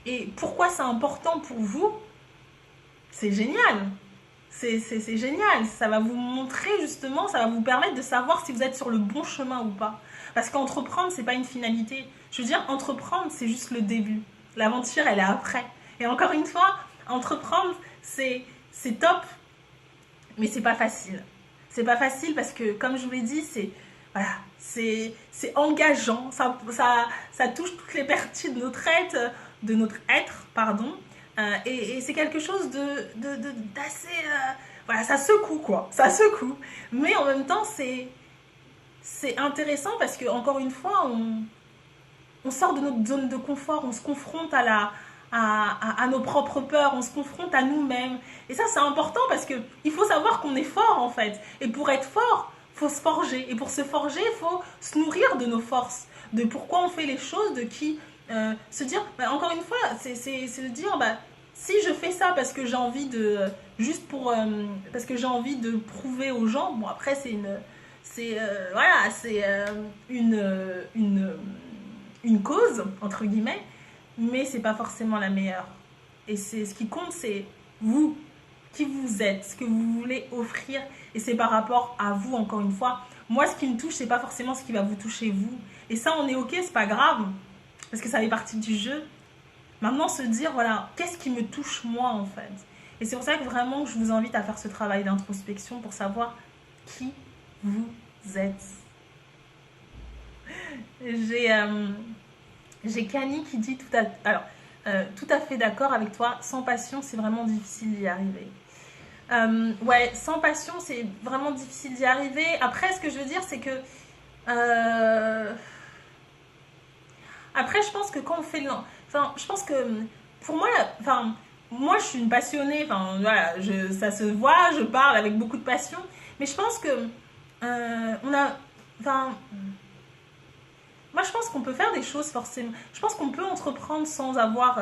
et pourquoi c'est important pour vous, c'est génial. C'est génial. Ça va vous montrer justement, ça va vous permettre de savoir si vous êtes sur le bon chemin ou pas. Parce qu'entreprendre, c'est pas une finalité. Je veux dire, entreprendre, c'est juste le début. L'aventure, elle est après. Et encore une fois, entreprendre, c'est top, mais c'est pas facile. C'est pas facile parce que, comme je vous l'ai dit, c'est engageant. Ça touche toutes les parties de notre être, et c'est quelque chose d'assez... ça secoue, quoi. Ça secoue. Mais en même temps, c'est intéressant parce que, encore une fois, on sort de notre zone de confort, on se confronte à nos propres peurs, on se confronte à nous-mêmes. Et ça, c'est important parce qu'il faut savoir qu'on est fort en fait. Et pour être fort, il faut se forger. Et pour se forger, il faut se nourrir de nos forces, de pourquoi on fait les choses, de qui se dire, bah, encore une fois, c'est se dire, bah, si je fais ça parce que j'ai envie de, juste pour, parce que j'ai envie de prouver aux gens, bon après voilà, c'est une cause, entre guillemets, mais c'est pas forcément la meilleure. Et c'est ce qui compte, c'est vous, qui vous êtes, ce que vous voulez offrir, et c'est par rapport à vous, encore une fois. Moi, ce qui me touche, c'est pas forcément ce qui va vous toucher vous. Et ça, on est ok, c'est pas grave, parce que ça fait partie du jeu. Maintenant, se dire, voilà, qu'est-ce qui me touche moi, en fait. Et c'est pour ça que vraiment, je vous invite à faire ce travail d'introspection pour savoir qui vous êtes. J'ai Kani qui dit tout à fait d'accord avec toi, sans passion, c'est vraiment difficile d'y arriver. Ouais, sans passion, c'est vraiment difficile d'y arriver. Après, ce que je veux dire, c'est que... Après, je pense que quand on fait... Enfin, je pense que pour moi, enfin, moi, je suis une passionnée. Enfin, voilà, ça se voit, je parle avec beaucoup de passion. Mais je pense que on a... Enfin... Moi, je pense qu'on peut faire des choses forcément. Je pense qu'on peut entreprendre sans avoir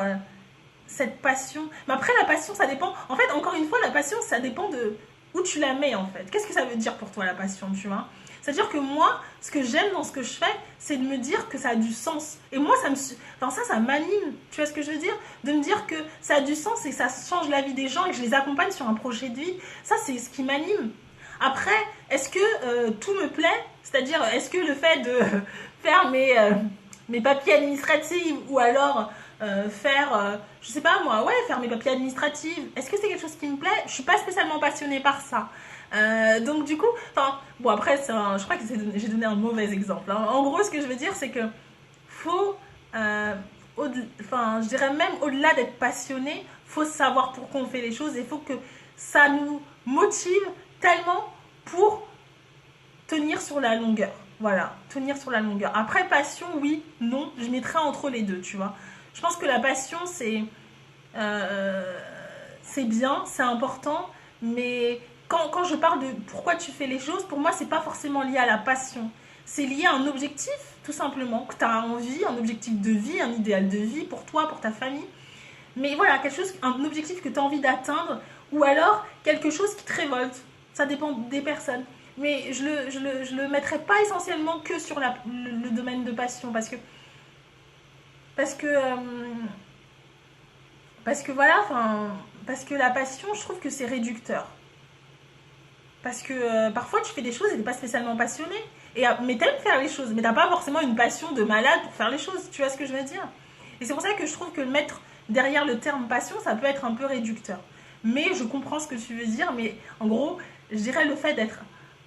cette passion. Mais après, la passion, ça dépend. En fait, encore une fois, la passion, ça dépend de où tu la mets, en fait. Qu'est-ce que ça veut dire pour toi, la passion, tu vois? C'est-à-dire que moi, ce que j'aime dans ce que je fais, c'est de me dire que ça a du sens. Et moi, ça m'anime. Tu vois ce que je veux dire? De me dire que ça a du sens et que ça change la vie des gens et que je les accompagne sur un projet de vie. Ça, c'est ce qui m'anime. Après, est-ce que tout me plaît? C'est-à-dire, est-ce que le fait de faire mes papiers administratifs ou alors faire, je sais pas moi, ouais, faire mes papiers administratifs, est-ce que c'est quelque chose qui me plaît? Je suis pas spécialement passionnée par ça. Donc du coup, enfin, bon après, je crois que j'ai donné un mauvais exemple. Hein. En gros, ce que je veux dire, c'est que faut, enfin, je dirais même au-delà d'être passionné, faut savoir pourquoi on fait les choses et il faut que ça nous motive tellement pour tenir sur la longueur. Voilà, tenir sur la longueur. Après, passion, oui, non, je mettrais entre les deux, tu vois. Je pense que la passion, c'est bien, c'est important, mais quand je parle de pourquoi tu fais les choses, pour moi, c'est pas forcément lié à la passion. C'est lié à un objectif, tout simplement, que tu as envie, un objectif de vie, un idéal de vie pour toi, pour ta famille. Mais voilà, un objectif que tu as envie d'atteindre, ou alors quelque chose qui te révolte. Ça dépend des personnes. Mais je le mettrai pas essentiellement que sur le domaine de passion, parce que voilà, enfin, parce que la passion, je trouve que c'est réducteur. Parce que parfois tu fais des choses et t'es pas spécialement passionné. Mais t'aimes faire les choses, mais t'as pas forcément une passion de malade pour faire les choses. Tu vois ce que je veux dire? Et c'est pour ça que je trouve que le mettre derrière le terme passion, ça peut être un peu réducteur. Mais je comprends ce que tu veux dire. Mais en gros, je dirais le fait d'être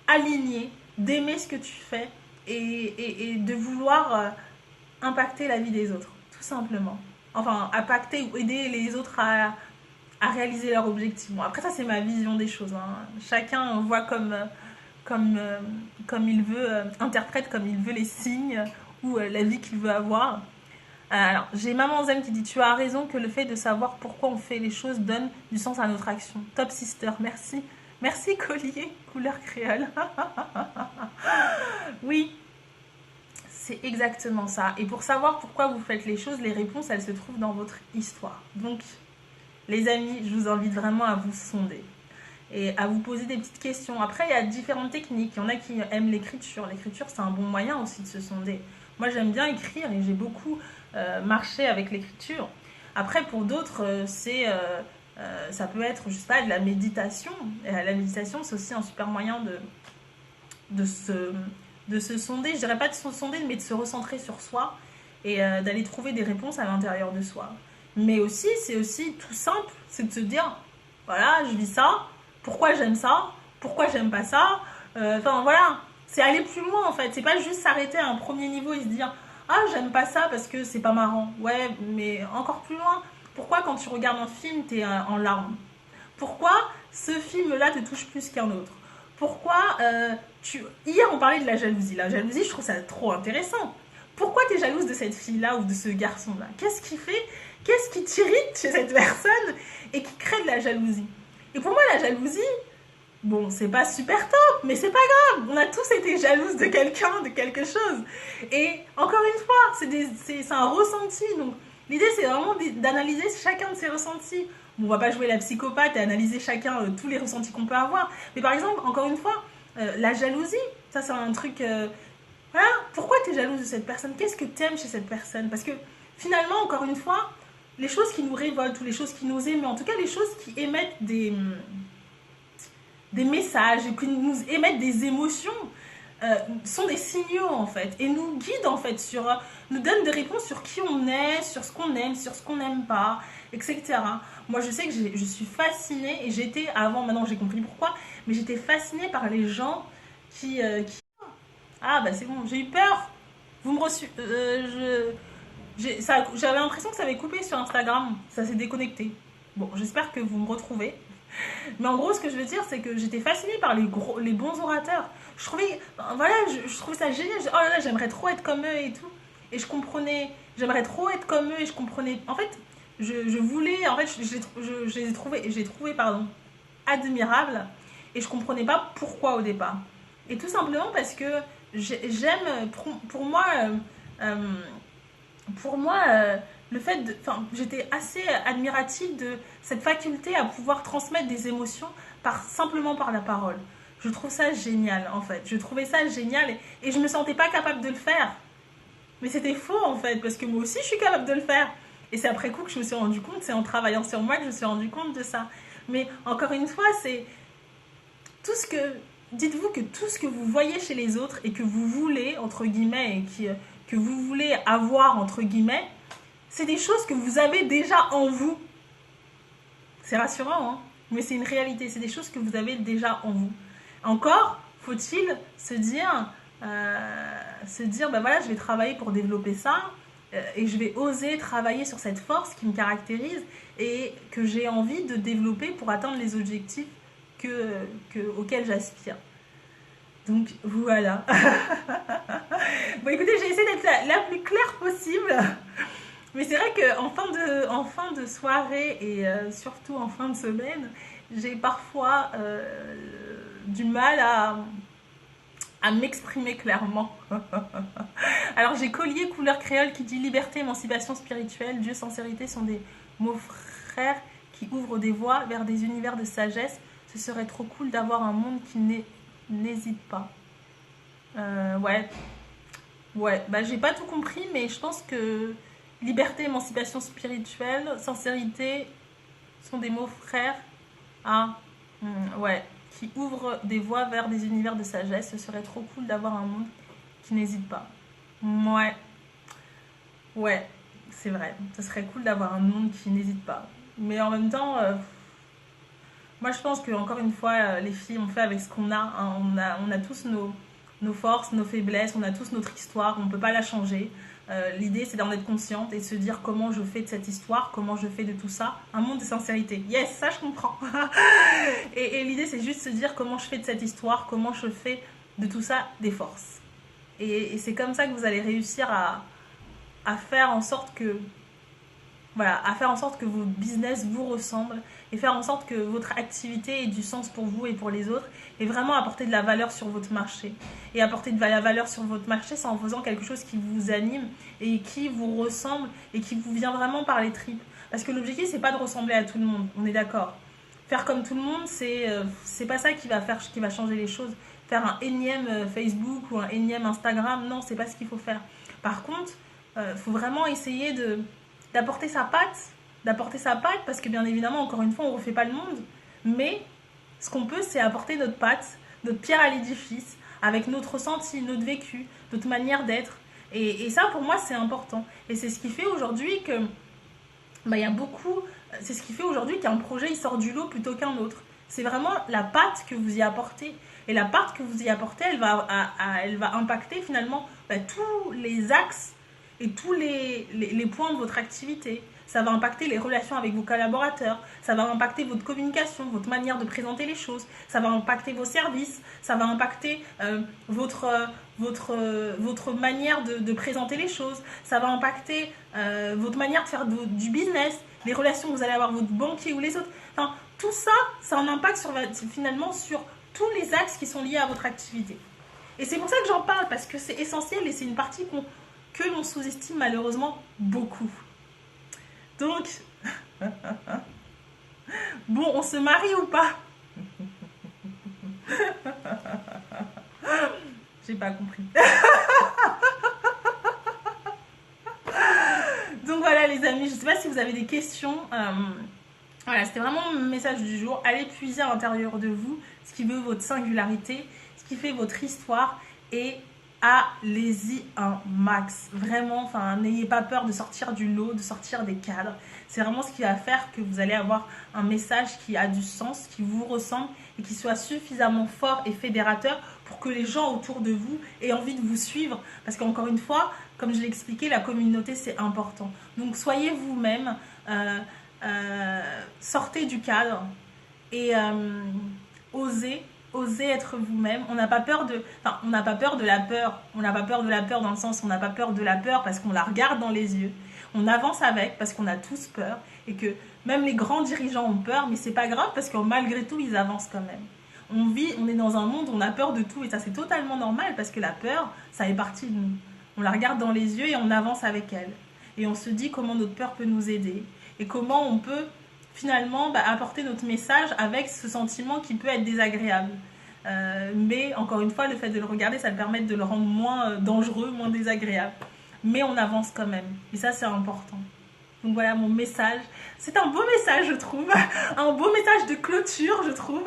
aligné, d'aimer ce que tu fais et de vouloir impacter la vie des autres, tout simplement. Enfin, impacter ou aider les autres à réaliser leurs objectifs. Bon, après ça, c'est ma vision des choses. Hein. Chacun voit comme il veut, interprète comme il veut les signes ou la vie qu'il veut avoir. Alors, j'ai Maman Zen qui dit: tu as raison que le fait de savoir pourquoi on fait les choses donne du sens à notre action. Top sister, merci. Merci collier, couleur créole. Oui, c'est exactement ça. Et pour savoir pourquoi vous faites les choses, les réponses, elles se trouvent dans votre histoire. Donc, les amis, je vous invite vraiment à vous sonder et à vous poser des petites questions. Après, il y a différentes techniques. Il y en a qui aiment l'écriture. L'écriture, c'est un bon moyen aussi de se sonder. Moi, j'aime bien écrire et j'ai beaucoup marché avec l'écriture. Après, pour d'autres, ça peut être, je sais pas, de la méditation. Et la méditation, c'est aussi un super moyen de se sonder. Je dirais pas de se sonder, mais de se recentrer sur soi et d'aller trouver des réponses à l'intérieur de soi. Mais aussi, c'est aussi tout simple, c'est de se dire, voilà, je vis ça, pourquoi j'aime ça, pourquoi j'aime pas ça. Enfin voilà, c'est aller plus loin en fait. C'est pas juste s'arrêter à un premier niveau et se dire, ah, j'aime pas ça parce que c'est pas marrant. Ouais, mais encore plus loin. Pourquoi quand tu regardes un film, t'es en larmes? Pourquoi ce film-là te touche plus qu'un autre? Pourquoi Hier, on parlait de la jalousie. La jalousie, je trouve ça trop intéressant. Pourquoi tu es jalouse de cette fille-là ou de ce garçon-là? Qu'est-ce qui t'irrite chez cette personne et qui crée de la jalousie? Et pour moi, la jalousie, bon, c'est pas super top, mais c'est pas grave. On a tous été jalouses de quelqu'un, de quelque chose. Et encore une fois, c'est un ressenti. Donc, l'idée, c'est vraiment d'analyser chacun de ces ressentis. Bon, on va pas jouer la psychopathe et analyser chacun tous les ressentis qu'on peut avoir. Mais par exemple, encore une fois, la jalousie, ça, c'est un truc... voilà, pourquoi tu es jalouse de cette personne? Qu'est-ce que tu aimes chez cette personne? Parce que finalement, encore une fois, les choses qui nous révoltent ou les choses qui nous émettent, mais en tout cas les choses qui émettent des messages, qui nous émettent des émotions, sont des signaux en fait, et nous guident en fait, nous donnent des réponses sur qui on est, sur ce qu'on aime, sur ce qu'on n'aime pas, etc. Moi je sais que je suis fascinée, et j'étais avant, maintenant j'ai compris pourquoi, mais j'étais fascinée par les gens qui... Ah bah c'est bon, j'ai eu peur. Vous me reçu... j'avais l'impression que ça avait coupé sur Instagram, ça s'est déconnecté. Bon, j'espère que vous me retrouvez. Mais en gros, ce que je veux dire, c'est que j'étais fascinée par les bons orateurs. Je trouvais, voilà, je trouvais ça génial. Oh là là, j'aimerais trop être comme eux et tout. Et je comprenais, j'aimerais trop être comme eux et je comprenais. En fait, je voulais, en fait, je les ai trouvés, j'ai trouvé, pardon, admirables. Et je comprenais pas pourquoi au départ. Et tout simplement parce que j'aime, pour moi, le fait de, enfin, j'étais assez admirative de cette faculté à pouvoir transmettre des émotions simplement par la parole. Je trouve ça génial en fait. Je trouvais ça génial et je me sentais pas capable de le faire. Mais c'était faux en fait, parce que moi aussi je suis capable de le faire. Et c'est après coup que je me suis rendu compte, c'est en travaillant sur moi que je me suis rendu compte de ça. Mais encore une fois, c'est tout ce que... Dites-vous que tout ce que vous voyez chez les autres et que vous voulez, entre guillemets, et que vous voulez avoir, entre guillemets, c'est des choses que vous avez déjà en vous. C'est rassurant, hein, mais c'est une réalité. C'est des choses que vous avez déjà en vous. Encore, faut-il se dire, ben voilà, je vais travailler pour développer ça, et je vais oser travailler sur cette force qui me caractérise et que j'ai envie de développer pour atteindre les objectifs auxquels j'aspire. Donc voilà. Bon écoutez, j'ai essayé d'être la plus claire possible. Mais c'est vrai qu'en fin de soirée et surtout en fin de semaine, j'ai parfois du mal à m'exprimer clairement. Alors j'ai Collier couleur créole qui dit liberté, émancipation spirituelle, Dieu, sincérité sont des mots frères qui ouvrent des voies vers des univers de sagesse. Ce serait trop cool d'avoir un monde qui n'hésite pas. Ouais, bah j'ai pas tout compris, mais je pense que liberté, émancipation spirituelle, sincérité sont des mots frères. Ah, ouais, qui ouvrent des voies vers des univers de sagesse. Ce serait trop cool d'avoir un monde qui n'hésite pas. Ouais, c'est vrai. Ce serait cool d'avoir un monde qui n'hésite pas. Mais en même temps, moi je pense que encore une fois, les filles, on fait avec ce qu'on a. Hein. On a tous nos forces, nos faiblesses, on a tous notre histoire, on ne peut pas la changer. L'idée c'est d'en être consciente et de se dire comment je fais de cette histoire, comment je fais de tout ça un monde de sincérité. Yes, ça je comprends. et l'idée c'est juste de se dire comment je fais de cette histoire, comment je fais de tout ça des forces. Et c'est comme ça que vous allez réussir à faire en sorte que... Voilà, à faire en sorte que vos business vous ressemblent et faire en sorte que votre activité ait du sens pour vous et pour les autres et vraiment apporter de la valeur sur votre marché. Et apporter de la valeur sur votre marché, c'est en faisant quelque chose qui vous anime et qui vous ressemble et qui vous vient vraiment par les tripes. Parce que l'objectif, c'est pas de ressembler à tout le monde, on est d'accord. Faire comme tout le monde, c'est pas ça qui va changer les choses. Faire un énième Facebook ou un énième Instagram, non, c'est pas ce qu'il faut faire. Par contre, faut vraiment essayer d'apporter sa patte, parce que bien évidemment, encore une fois, on ne refait pas le monde, mais ce qu'on peut, c'est apporter notre patte, notre pierre à l'édifice, avec notre ressenti, notre vécu, notre manière d'être, et ça, pour moi, c'est important, et c'est ce qui fait aujourd'hui que, c'est ce qui fait aujourd'hui qu'un projet, il sort du lot plutôt qu'un autre, c'est vraiment la patte que vous y apportez, et la patte que vous y apportez, elle va impacter finalement tous les axes et tous les points de votre activité. ça va impacter les relations avec vos collaborateurs, ça va impacter votre communication, votre manière de présenter les choses, ça va impacter vos services, ça va impacter votre manière de présenter les choses, ça va impacter votre manière de faire du business, les relations que vous allez avoir avec votre banquier ou les autres. Enfin, tout ça, ça a un impact finalement sur tous les axes qui sont liés à votre activité. Et c'est pour ça que j'en parle, parce que c'est essentiel et c'est une partie que l'on sous-estime malheureusement beaucoup. Donc, bon, on se marie ou pas? J'ai pas compris. Donc voilà les amis, je sais pas si vous avez des questions. Voilà, c'était vraiment mon message du jour. Allez puiser à l'intérieur de vous ce qui veut votre singularité, ce qui fait votre histoire et allez-y un max. Vraiment, enfin, n'ayez pas peur de sortir du lot, de sortir des cadres. C'est vraiment ce qui va faire que vous allez avoir un message qui a du sens, qui vous ressemble et qui soit suffisamment fort et fédérateur pour que les gens autour de vous aient envie de vous suivre. Parce qu'encore une fois, comme je l'ai expliqué, la communauté, c'est important. Donc, soyez vous-même. Sortez du cadre et osez être vous-même. On n'a pas peur de la peur. On n'a pas peur de la peur dans le sens où on n'a pas peur de la peur parce qu'on la regarde dans les yeux. On avance avec parce qu'on a tous peur et que même les grands dirigeants ont peur, mais c'est pas grave parce que malgré tout ils avancent quand même. On est dans un monde où on a peur de tout et ça c'est totalement normal parce que la peur, ça fait partie de nous. On la regarde dans les yeux et on avance avec elle. Et on se dit comment notre peur peut nous aider. Et comment on peut finalement apporter notre message avec ce sentiment qui peut être désagréable. Mais encore une fois, le fait de le regarder, ça permet de le rendre moins dangereux, moins désagréable. Mais on avance quand même. Et ça, c'est important. Donc voilà mon message. C'est un beau message, je trouve. Un beau message de clôture, je trouve.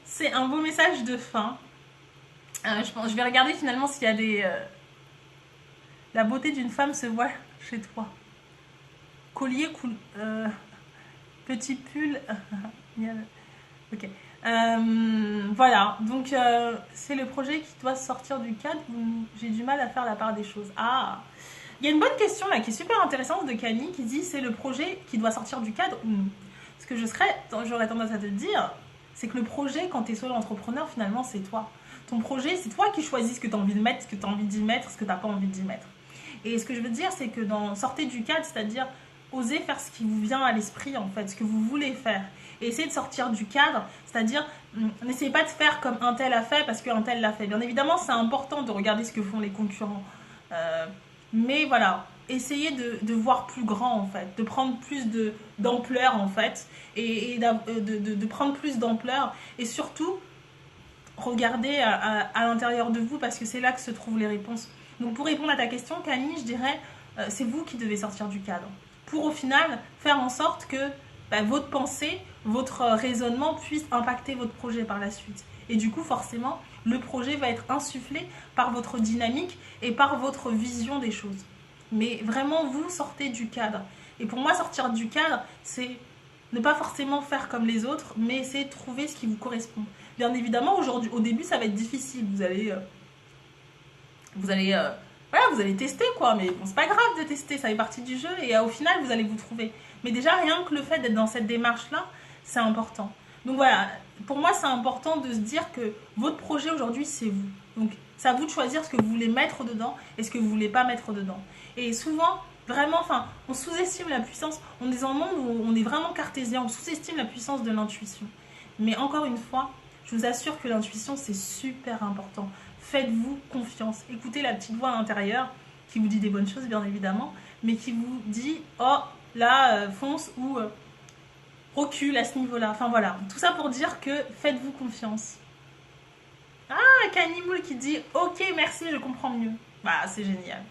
C'est un beau message de fin. Je vais regarder finalement s'il y a des... La beauté d'une femme se voit chez toi. Collier, petit pull. Ok. Voilà. Donc, c'est le projet qui doit sortir du cadre. J'ai du mal à faire la part des choses. Ah, il y a une bonne question là qui est super intéressante de Camille qui dit c'est le projet qui doit sortir du cadre ou non. Ce que j'aurais tendance à te dire, c'est que le projet, quand tu es solo entrepreneur, finalement, c'est toi. Ton projet, c'est toi qui choisis ce que tu as envie de mettre, ce que tu as envie d'y mettre, ce que tu n'as pas envie d'y mettre. Et ce que je veux dire, c'est que sortez du cadre, c'est-à-dire osez faire ce qui vous vient à l'esprit, en fait, ce que vous voulez faire. Et essayez de sortir du cadre, c'est-à-dire n'essayez pas de faire comme un tel a fait parce qu'un tel l'a fait. Bien évidemment, c'est important de regarder ce que font les concurrents. Mais voilà, essayez de voir plus grand, en fait, de prendre plus d'ampleur, en fait, et de prendre plus d'ampleur. Et surtout, regardez à l'intérieur de vous parce que c'est là que se trouvent les réponses. Donc pour répondre à ta question, Camille, je dirais, c'est vous qui devez sortir du cadre. Pour au final faire en sorte que votre pensée, votre raisonnement puisse impacter votre projet par la suite. Et du coup, forcément, le projet va être insufflé par votre dynamique et par votre vision des choses. Mais vraiment, vous sortez du cadre. Et pour moi, sortir du cadre, c'est ne pas forcément faire comme les autres, mais essayer de trouver ce qui vous correspond. Bien évidemment, aujourd'hui, au début, ça va être difficile. Vous allez tester quoi, mais bon, c'est pas grave de tester, ça fait partie du jeu et au final vous allez vous trouver. Mais déjà rien que le fait d'être dans cette démarche là, c'est important. Donc voilà, pour moi c'est important de se dire que votre projet aujourd'hui c'est vous. Donc c'est à vous de choisir ce que vous voulez mettre dedans et ce que vous voulez pas mettre dedans. Et souvent, vraiment, on sous-estime la puissance, on est dans un monde où on est vraiment cartésien, on sous-estime la puissance de l'intuition. Mais encore une fois, je vous assure que l'intuition c'est super important. Faites-vous confiance. Écoutez la petite voix à l'intérieur qui vous dit des bonnes choses, bien évidemment, mais qui vous dit « Oh, là, fonce » ou « Recule à ce niveau-là ». Enfin, voilà. Tout ça pour dire que faites-vous confiance. Ah, Canimoul qui dit « Ok, merci, je comprends mieux ». Bah, c'est génial.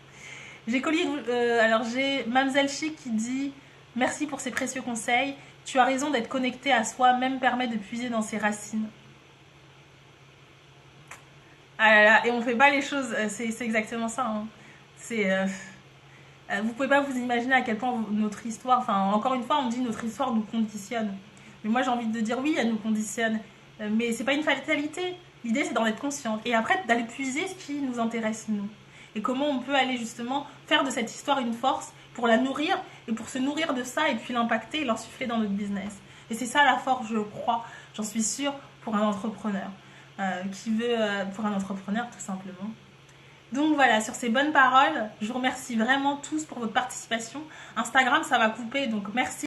J'ai Mamzelle Chic qui dit « Merci pour ces précieux conseils. Tu as raison d'être connecté à soi, même permet de puiser dans ses racines. » Ah là là, et on fait pas les choses, c'est exactement ça. Hein. Vous pouvez pas vous imaginer à quel point notre histoire, enfin encore une fois on dit notre histoire nous conditionne. Mais moi j'ai envie de dire oui, elle nous conditionne, mais c'est pas une fatalité. L'idée c'est d'en être consciente et après d'aller puiser ce qui nous intéresse nous. et comment on peut aller justement faire de cette histoire une force pour la nourrir et pour se nourrir de ça et puis l'impacter et l'insuffler dans notre business. Et c'est ça la force, je crois, j'en suis sûre, pour un entrepreneur pour un entrepreneur tout simplement. Donc voilà, sur ces bonnes paroles, je vous remercie vraiment tous pour votre participation. Instagram, ça va couper, donc merci.